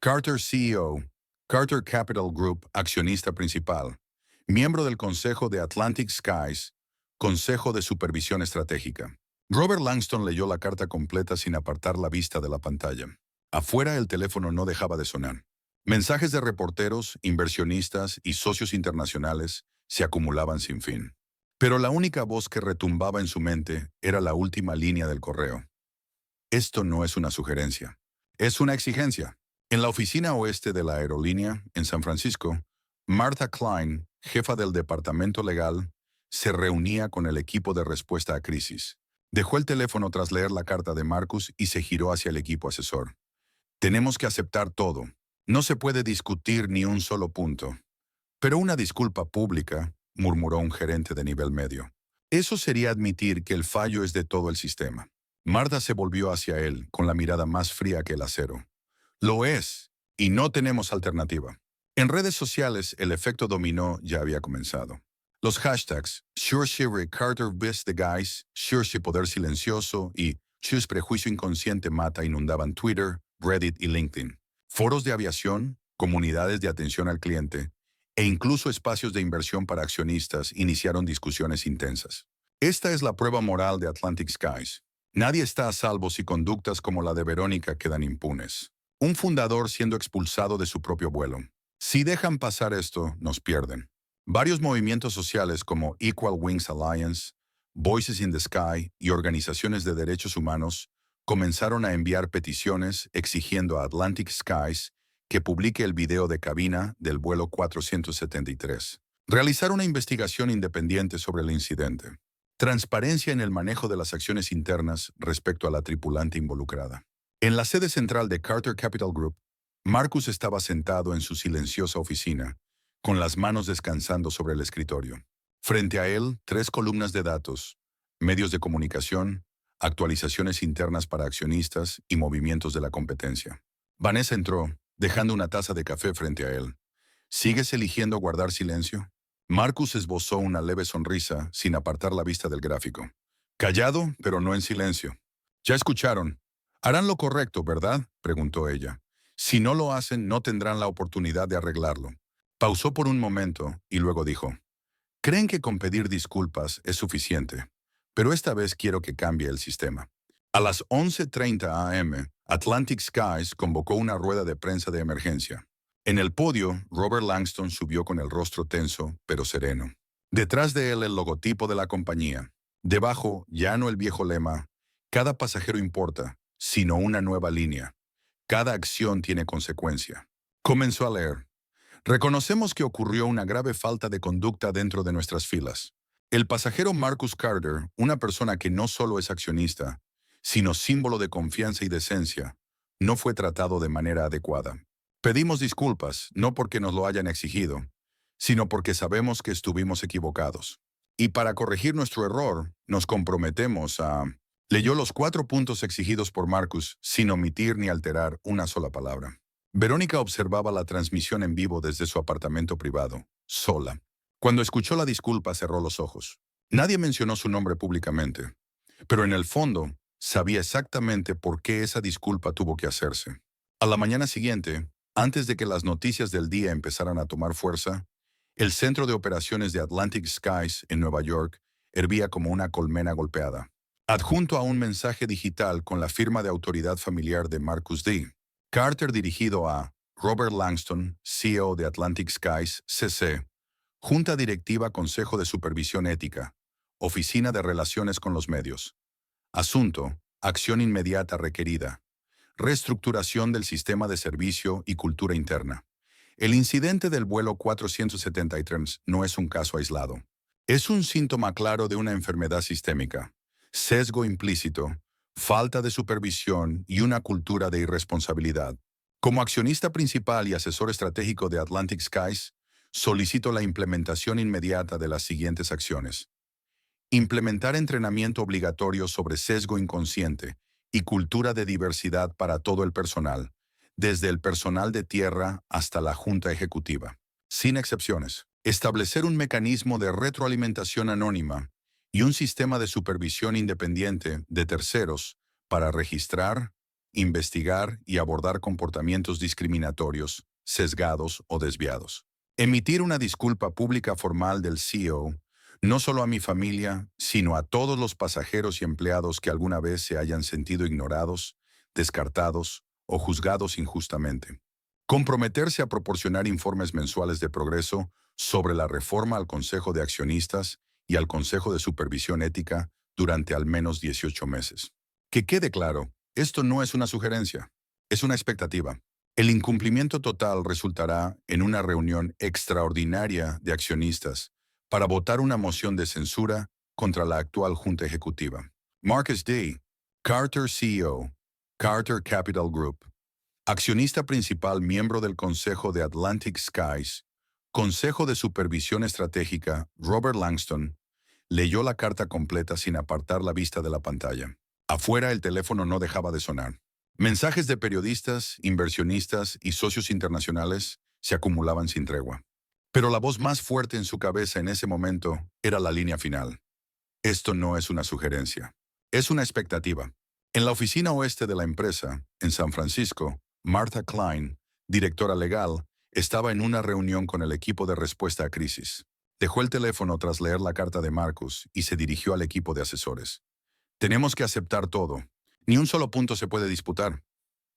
Carter CEO, Carter Capital Group, accionista principal, miembro del Consejo de Atlantic Skies, Consejo de Supervisión Estratégica. Robert Langston leyó la carta completa sin apartar la vista de la pantalla. Afuera el teléfono no dejaba de sonar. Mensajes de reporteros, inversionistas y socios internacionales se acumulaban sin fin. Pero la única voz que retumbaba en su mente era la última línea del correo. Esto no es una sugerencia. Es una exigencia. En la oficina oeste de la aerolínea, en San Francisco, Martha Klein, jefa del departamento legal, se reunía con el equipo de respuesta a crisis. Dejó el teléfono tras leer la carta de Marcus y se giró hacia el equipo asesor. Tenemos que aceptar todo. No se puede discutir ni un solo punto. Pero una disculpa pública, murmuró un gerente de nivel medio. Eso sería admitir que el fallo es de todo el sistema. Martha se volvió hacia él con la mirada más fría que el acero. Lo es, y no tenemos alternativa. En redes sociales, el efecto dominó ya había comenzado. Los hashtags SureShivery Carter Best the Guys, SureShi Poder Silencioso y Choose Prejuicio Inconsciente Mata inundaban Twitter, Reddit y LinkedIn. Foros de aviación, comunidades de atención al cliente e incluso espacios de inversión para accionistas iniciaron discusiones intensas. Esta es la prueba moral de Atlantic Skies. Nadie está a salvo si conductas como la de Verónica quedan impunes. Un fundador siendo expulsado de su propio vuelo. Si dejan pasar esto, nos pierden. Varios movimientos sociales como Equal Wings Alliance, Voices in the Sky y organizaciones de derechos humanos comenzaron a enviar peticiones exigiendo a Atlantic Skies que publique el video de cabina del vuelo 473. Realizar una investigación independiente sobre el incidente. Transparencia en el manejo de las acciones internas respecto a la tripulante involucrada. En la sede central de Carter Capital Group, Marcus estaba sentado en su silenciosa oficina, con las manos descansando sobre el escritorio. Frente a él, 3 columnas de datos, medios de comunicación, actualizaciones internas para accionistas y movimientos de la competencia. Vanessa entró, dejando una taza de café frente a él. ¿Sigues eligiendo guardar silencio? Marcus esbozó una leve sonrisa sin apartar la vista del gráfico. Callado, pero no en silencio. Ya escucharon. Harán lo correcto, ¿verdad?, preguntó ella. Si no lo hacen, no tendrán la oportunidad de arreglarlo. Pausó por un momento y luego dijo, creen que con pedir disculpas es suficiente, pero esta vez quiero que cambie el sistema. A las 11:30 a.m., Atlantic Skies convocó una rueda de prensa de emergencia. En el podio, Robert Langston subió con el rostro tenso, pero sereno. Detrás de él el logotipo de la compañía. Debajo, ya no el viejo lema, cada pasajero importa, sino una nueva línea. Cada acción tiene consecuencia. Comenzó a leer. Reconocemos que ocurrió una grave falta de conducta dentro de nuestras filas. El pasajero Marcus Carter, una persona que no solo es accionista, sino símbolo de confianza y decencia, no fue tratado de manera adecuada. Pedimos disculpas, no porque nos lo hayan exigido, sino porque sabemos que estuvimos equivocados. Y para corregir nuestro error, nos comprometemos a... Leyó los 4 puntos exigidos por Marcus sin omitir ni alterar una sola palabra. Verónica observaba la transmisión en vivo desde su apartamento privado, sola. Cuando escuchó la disculpa, cerró los ojos. Nadie mencionó su nombre públicamente, pero en el fondo sabía exactamente por qué esa disculpa tuvo que hacerse. A la mañana siguiente, antes de que las noticias del día empezaran a tomar fuerza, el centro de operaciones de Atlantic Skies en Nueva York hervía como una colmena golpeada. Adjunto a un mensaje digital con la firma de autoridad familiar de Marcus D. Carter dirigido a Robert Langston, CEO de Atlantic Skies, CC, Junta Directiva Consejo de Supervisión Ética, Oficina de Relaciones con los Medios. Asunto, acción inmediata requerida. Reestructuración del sistema de servicio y cultura interna. El incidente del vuelo 473 no es un caso aislado. Es un síntoma claro de una enfermedad sistémica. Sesgo implícito, falta de supervisión y una cultura de irresponsabilidad. Como accionista principal y asesor estratégico de Atlantic Skies, solicito la implementación inmediata de las siguientes acciones. Implementar entrenamiento obligatorio sobre sesgo inconsciente y cultura de diversidad para todo el personal, desde el personal de tierra hasta la junta ejecutiva. Sin excepciones. Establecer un mecanismo de retroalimentación anónima y un sistema de supervisión independiente de terceros para registrar, investigar y abordar comportamientos discriminatorios, sesgados o desviados. Emitir una disculpa pública formal del CEO, no solo a mi familia, sino a todos los pasajeros y empleados que alguna vez se hayan sentido ignorados, descartados o juzgados injustamente. Comprometerse a proporcionar informes mensuales de progreso sobre la reforma al Consejo de Accionistas y al Consejo de Supervisión Ética durante al menos 18 meses. Que quede claro, esto no es una sugerencia, es una expectativa. El incumplimiento total resultará en una reunión extraordinaria de accionistas para votar una moción de censura contra la actual Junta Ejecutiva. Marcus D. Carter CEO, Carter Capital Group, accionista principal, miembro del Consejo de Atlantic Skies, Consejo de Supervisión Estratégica, Robert Langston, leyó la carta completa sin apartar la vista de la pantalla. Afuera el teléfono no dejaba de sonar. Mensajes de periodistas, inversionistas y socios internacionales se acumulaban sin tregua. Pero la voz más fuerte en su cabeza en ese momento era la línea final. Esto no es una sugerencia. Es una expectativa. En la oficina oeste de la empresa, en San Francisco, Martha Klein, directora legal, estaba en una reunión con el equipo de respuesta a crisis. Dejó el teléfono tras leer la carta de Marcus y se dirigió al equipo de asesores. Tenemos que aceptar todo. Ni un solo punto se puede disputar.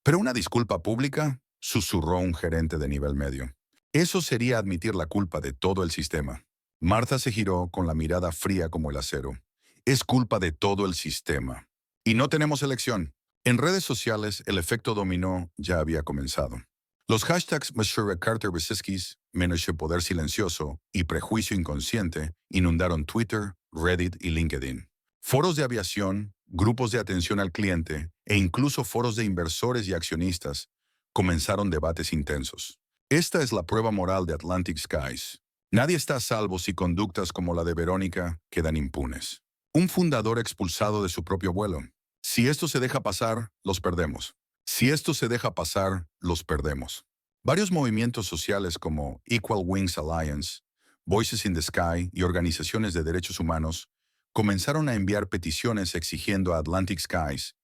¿Pero una disculpa pública?, susurró un gerente de nivel medio. Eso sería admitir la culpa de todo el sistema. Martha se giró con la mirada fría como el acero. Es culpa de todo el sistema. Y no tenemos elección. En redes sociales, el efecto dominó ya había comenzado. Los hashtags Mesure Carter Besiskis, Menoshe Poder Silencioso y Prejuicio Inconsciente inundaron Twitter, Reddit y LinkedIn. Foros de aviación, grupos de atención al cliente e incluso foros de inversores y accionistas comenzaron debates intensos. Esta es la prueba moral de Atlantic Skies. Nadie está a salvo si conductas como la de Verónica quedan impunes. Un fundador expulsado de su propio vuelo. Si esto se deja pasar, los perdemos. Si esto se deja pasar, los perdemos. Varios movimientos sociales como Equal Wings Alliance, Voices in the Sky y organizaciones de derechos humanos comenzaron a enviar peticiones exigiendo a Atlantic Skies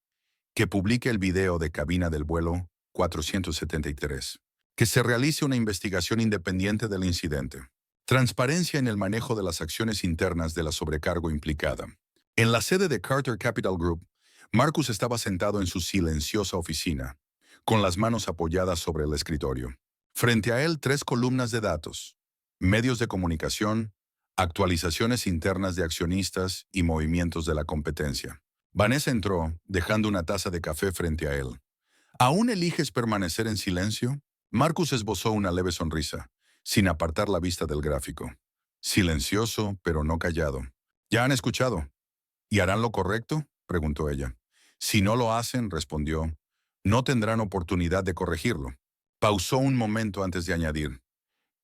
que publique el video de cabina del vuelo 473, que se realice una investigación independiente del incidente, transparencia en el manejo de las acciones internas de la sobrecargo implicada. En la sede de Carter Capital Group, Marcus estaba sentado en su silenciosa oficina, con las manos apoyadas sobre el escritorio. Frente a él, 3 columnas de datos, medios de comunicación, actualizaciones internas de accionistas y movimientos de la competencia. Vanessa entró, dejando una taza de café frente a él. ¿Aún eliges permanecer en silencio? Marcus esbozó una leve sonrisa, sin apartar la vista del gráfico. Silencioso, pero no callado. ¿Ya han escuchado? ¿Y harán lo correcto?, preguntó ella. Si no lo hacen, respondió, no tendrán oportunidad de corregirlo. Pausó un momento antes de añadir.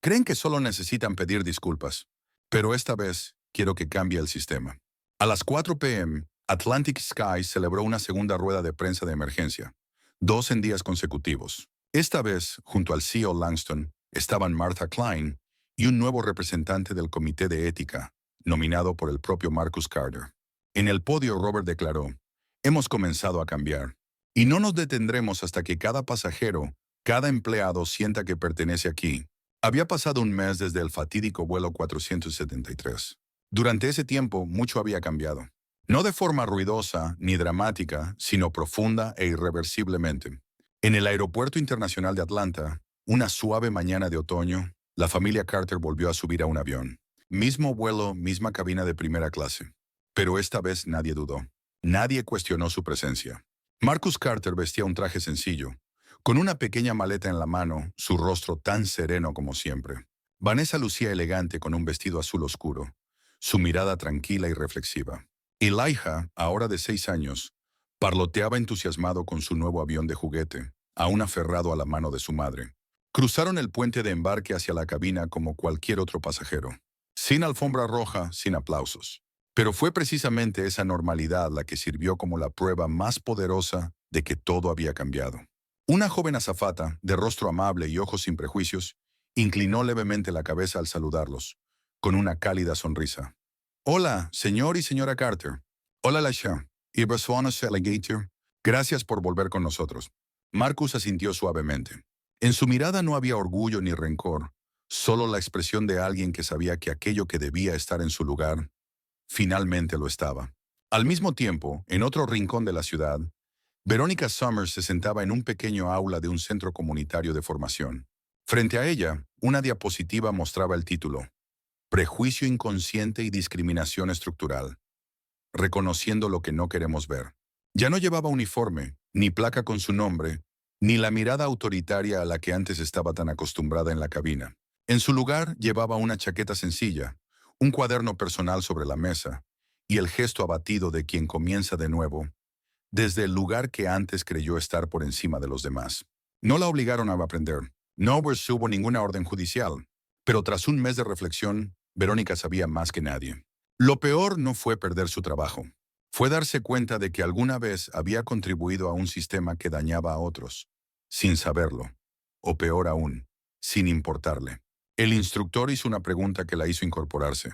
Creen que solo necesitan pedir disculpas, pero esta vez quiero que cambie el sistema. A las 4 p.m., Atlantic Skies celebró una segunda rueda de prensa de emergencia, 2 en días consecutivos. Esta vez, junto al CEO Langston, estaban Martha Klein y un nuevo representante del Comité de Ética, nominado por el propio Marcus Carter. En el podio, Robert declaró, hemos comenzado a cambiar, y no nos detendremos hasta que cada pasajero, cada empleado sienta que pertenece aquí. Había pasado un mes desde el fatídico vuelo 473. Durante ese tiempo, mucho había cambiado. No de forma ruidosa ni dramática, sino profunda e irreversiblemente. En el Aeropuerto Internacional de Atlanta, una suave mañana de otoño, la familia Carter volvió a subir a un avión. Mismo vuelo, misma cabina de primera clase. Pero esta vez nadie dudó. Nadie cuestionó su presencia. Marcus Carter vestía un traje sencillo, con una pequeña maleta en la mano, su rostro tan sereno como siempre. Vanessa lucía elegante con un vestido azul oscuro, su mirada tranquila y reflexiva. Elijah, ahora de 6 años, parloteaba entusiasmado con su nuevo avión de juguete, aún aferrado a la mano de su madre. Cruzaron el puente de embarque hacia la cabina como cualquier otro pasajero, sin alfombra roja, sin aplausos. Pero fue precisamente esa normalidad la que sirvió como la prueba más poderosa de que todo había cambiado. Una joven azafata, de rostro amable y ojos sin prejuicios, inclinó levemente la cabeza al saludarlos, con una cálida sonrisa. Hola, señor y señora Carter. Hola, Lasha. Y Botswanas Alligator. Gracias por volver con nosotros. Marcus asintió suavemente. En su mirada no había orgullo ni rencor, solo la expresión de alguien que sabía que aquello que debía estar en su lugar, finalmente lo estaba. Al mismo tiempo, en otro rincón de la ciudad, Verónica Summers se sentaba en un pequeño aula de un centro comunitario de formación. Frente a ella, una diapositiva mostraba el título, Prejuicio inconsciente y discriminación estructural, reconociendo lo que no queremos ver. Ya no llevaba uniforme, ni placa con su nombre, ni la mirada autoritaria a la que antes estaba tan acostumbrada en la cabina. En su lugar llevaba una chaqueta sencilla, un cuaderno personal sobre la mesa, y el gesto abatido de quien comienza de nuevo, desde el lugar que antes creyó estar por encima de los demás. No la obligaron a aprender. No hubo ninguna orden judicial. Pero tras un mes de reflexión, Verónica sabía más que nadie. Lo peor no fue perder su trabajo. Fue darse cuenta de que alguna vez había contribuido a un sistema que dañaba a otros, sin saberlo. O peor aún, sin importarle. El instructor hizo una pregunta que la hizo incorporarse.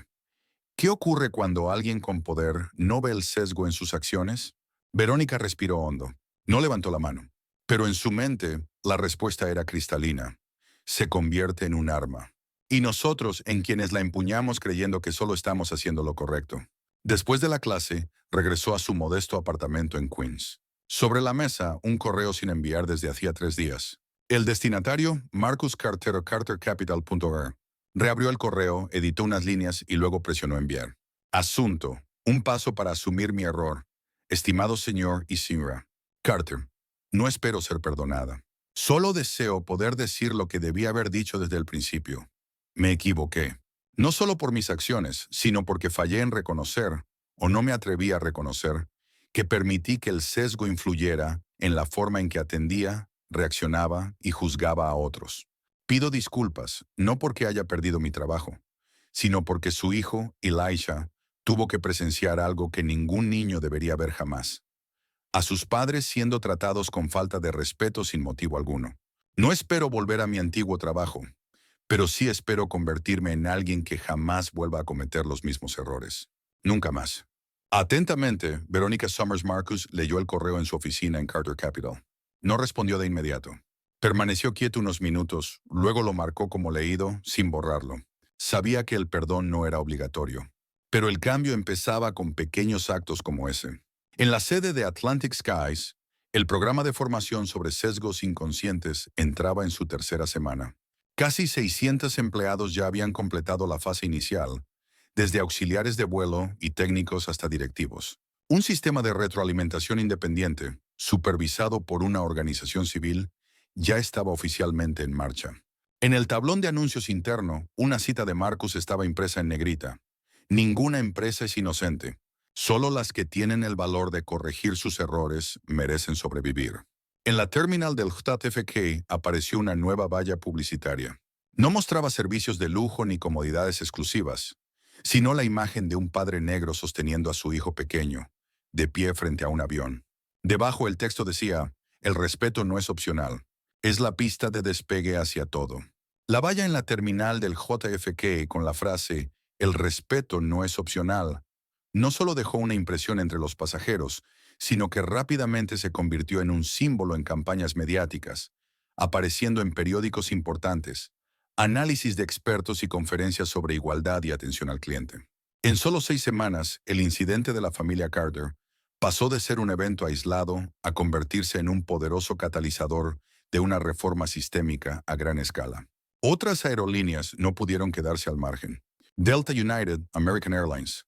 ¿Qué ocurre cuando alguien con poder no ve el sesgo en sus acciones? Verónica respiró hondo. No levantó la mano. Pero en su mente, la respuesta era cristalina. Se convierte en un arma. Y nosotros, en quienes la empuñamos creyendo que solo estamos haciendo lo correcto. Después de la clase, regresó a su modesto apartamento en Queens. Sobre la mesa, un correo sin enviar desde hacía 3 días. El destinatario, Marcus Carter, cartercapital.org. Reabrió el correo, editó unas líneas y luego presionó enviar. Asunto. Un paso para asumir mi error. Estimado señor y señora Carter, no espero ser perdonada. Solo deseo poder decir lo que debía haber dicho desde el principio. Me equivoqué. No solo por mis acciones, sino porque fallé en reconocer, o no me atreví a reconocer, que permití que el sesgo influyera en la forma en que atendía, reaccionaba y juzgaba a otros. Pido disculpas, no porque haya perdido mi trabajo, sino porque su hijo, Elisha, tuvo que presenciar algo que ningún niño debería ver jamás. A sus padres siendo tratados con falta de respeto sin motivo alguno. No espero volver a mi antiguo trabajo, pero sí espero convertirme en alguien que jamás vuelva a cometer los mismos errores. Nunca más. Atentamente, Verónica Summers Marcus leyó el correo en su oficina en Carter Capital. No respondió de inmediato. Permaneció quieto unos minutos, luego lo marcó como leído, sin borrarlo. Sabía que el perdón no era obligatorio. Pero el cambio empezaba con pequeños actos como ese. En la sede de Atlantic Skies, el programa de formación sobre sesgos inconscientes entraba en su tercera semana. Casi 600 empleados ya habían completado la fase inicial, desde auxiliares de vuelo y técnicos hasta directivos. Un sistema de retroalimentación independiente, supervisado por una organización civil, ya estaba oficialmente en marcha. En el tablón de anuncios interno, una cita de Marcus estaba impresa en negrita. Ninguna empresa es inocente. Solo las que tienen el valor de corregir sus errores merecen sobrevivir. En la terminal del JFK apareció una nueva valla publicitaria. No mostraba servicios de lujo ni comodidades exclusivas, sino la imagen de un padre negro sosteniendo a su hijo pequeño, de pie frente a un avión. Debajo el texto decía, el respeto no es opcional, es la pista de despegue hacia todo. La valla en la terminal del JFK con la frase, el respeto no es opcional, no solo dejó una impresión entre los pasajeros, sino que rápidamente se convirtió en un símbolo en campañas mediáticas, apareciendo en periódicos importantes, análisis de expertos y conferencias sobre igualdad y atención al cliente. En solo 6 semanas, el incidente de la familia Carter pasó de ser un evento aislado a convertirse en un poderoso catalizador de una reforma sistémica a gran escala. Otras aerolíneas no pudieron quedarse al margen. Delta United, American Airlines,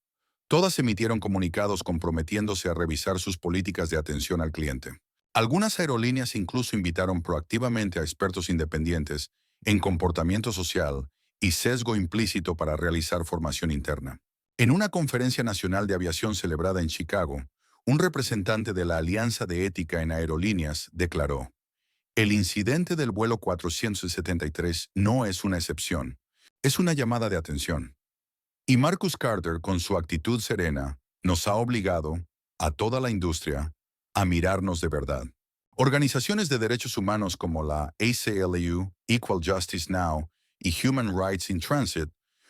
todas emitieron comunicados comprometiéndose a revisar sus políticas de atención al cliente. Algunas aerolíneas incluso invitaron proactivamente a expertos independientes en comportamiento social y sesgo implícito para realizar formación interna. En una conferencia nacional de aviación celebrada en Chicago, un representante de la Alianza de Ética en Aerolíneas declaró, el incidente del vuelo 473 no es una excepción, es una llamada de atención. Y Marcus Carter, con su actitud serena, nos ha obligado, a toda la industria, a mirarnos de verdad. Organizaciones de derechos humanos como la ACLU, Equal Justice Now y Human Rights in Transit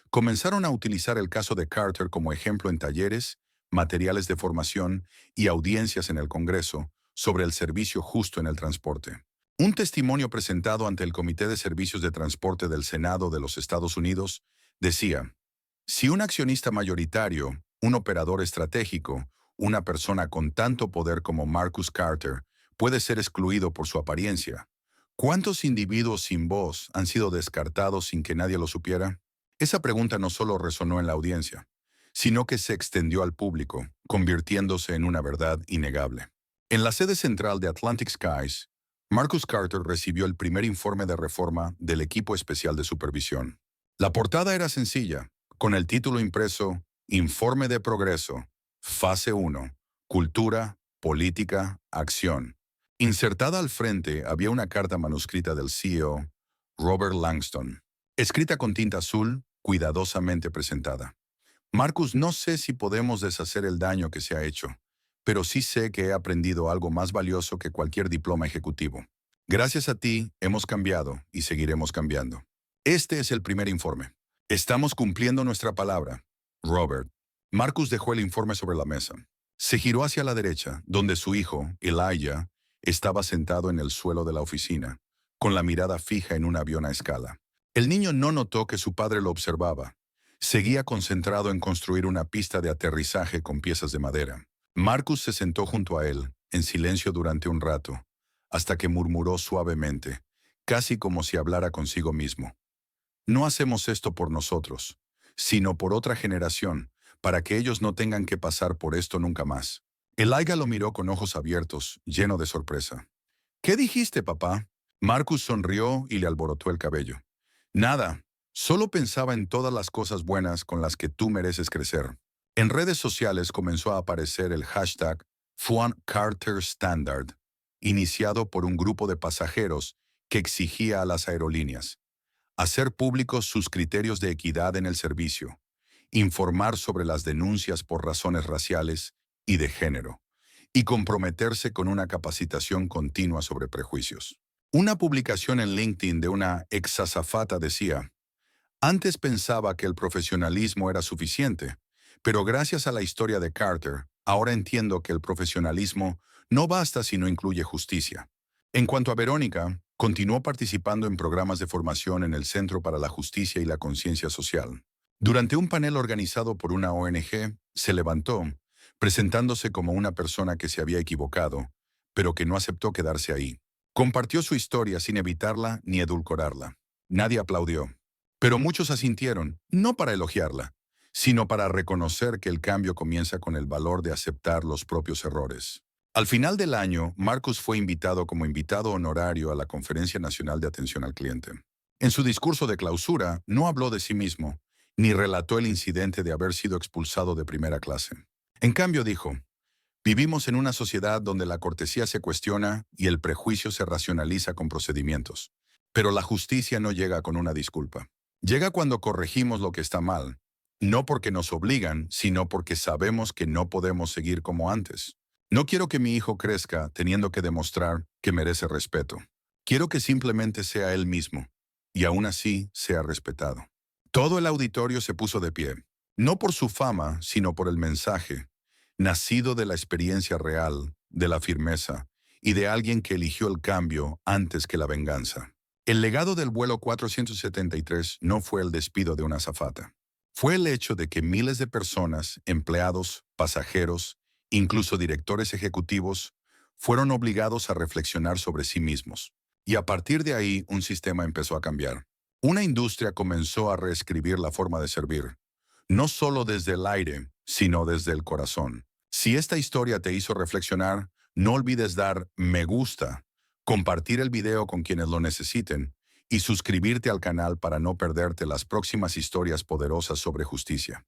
comenzaron a utilizar el caso de Carter como ejemplo en talleres, materiales de formación y audiencias en el Congreso sobre el servicio justo en el transporte. Un testimonio presentado ante el Comité de Servicios de Transporte del Senado de los Estados Unidos decía, si un accionista mayoritario, un operador estratégico, una persona con tanto poder como Marcus Carter, puede ser excluido por su apariencia, ¿cuántos individuos sin voz han sido descartados sin que nadie lo supiera? Esa pregunta no solo resonó en la audiencia, sino que se extendió al público, convirtiéndose en una verdad innegable. En la sede central de Atlantic Skies, Marcus Carter recibió el primer informe de reforma del equipo especial de supervisión. La portada era sencilla, con el título impreso Informe de Progreso, Fase 1, Cultura, Política, Acción. Insertada al frente había una carta manuscrita del CEO, Robert Langston, escrita con tinta azul, cuidadosamente presentada. Marcus, no sé si podemos deshacer el daño que se ha hecho, pero sí sé que he aprendido algo más valioso que cualquier diploma ejecutivo. Gracias a ti, hemos cambiado y seguiremos cambiando. Este es el primer informe. Estamos cumpliendo nuestra palabra. Robert. Marcus dejó el informe sobre la mesa. Se giró hacia la derecha, donde su hijo, Elijah, estaba sentado en el suelo de la oficina, con la mirada fija en un avión a escala. El niño no notó que su padre lo observaba. Seguía concentrado en construir una pista de aterrizaje con piezas de madera. Marcus se sentó junto a él, en silencio durante un rato, hasta que murmuró suavemente, casi como si hablara consigo mismo. No hacemos esto por nosotros, sino por otra generación, para que ellos no tengan que pasar por esto nunca más. Elijah lo miró con ojos abiertos, lleno de sorpresa. ¿Qué dijiste, papá? Marcus sonrió y le alborotó el cabello. Nada, solo pensaba en todas las cosas buenas con las que tú mereces crecer. En redes sociales comenzó a aparecer el hashtag #FuanCarterStandard, iniciado por un grupo de pasajeros que exigía a las aerolíneas hacer públicos sus criterios de equidad en el servicio, informar sobre las denuncias por razones raciales y de género, y comprometerse con una capacitación continua sobre prejuicios. Una publicación en LinkedIn de una exazafata decía: antes pensaba que el profesionalismo era suficiente, pero gracias a la historia de Carter, ahora entiendo que el profesionalismo no basta si no incluye justicia. En cuanto a Verónica, continuó participando en programas de formación en el Centro para la Justicia y la Conciencia Social. Durante un panel organizado por una ONG, se levantó, presentándose como una persona que se había equivocado, pero que no aceptó quedarse ahí. Compartió su historia sin evitarla ni edulcorarla. Nadie aplaudió. Pero muchos asintieron, no para elogiarla, sino para reconocer que el cambio comienza con el valor de aceptar los propios errores. Al final del año, Marcus fue invitado como invitado honorario a la Conferencia Nacional de Atención al Cliente. En su discurso de clausura, no habló de sí mismo, ni relató el incidente de haber sido expulsado de primera clase. En cambio, dijo: vivimos en una sociedad donde la cortesía se cuestiona y el prejuicio se racionaliza con procedimientos. Pero la justicia no llega con una disculpa. Llega cuando corregimos lo que está mal, no porque nos obligan, sino porque sabemos que no podemos seguir como antes. No quiero que mi hijo crezca teniendo que demostrar que merece respeto. Quiero que simplemente sea él mismo, y aún así sea respetado. Todo el auditorio se puso de pie, no por su fama, sino por el mensaje, nacido de la experiencia real, de la firmeza, y de alguien que eligió el cambio antes que la venganza. El legado del vuelo 473 no fue el despido de una azafata. Fue el hecho de que miles de personas, empleados, pasajeros, incluso directores ejecutivos, fueron obligados a reflexionar sobre sí mismos. Y a partir de ahí, un sistema empezó a cambiar. Una industria comenzó a reescribir la forma de servir, no solo desde el aire, sino desde el corazón. Si esta historia te hizo reflexionar, no olvides dar me gusta, compartir el video con quienes lo necesiten y suscribirte al canal para no perderte las próximas historias poderosas sobre justicia.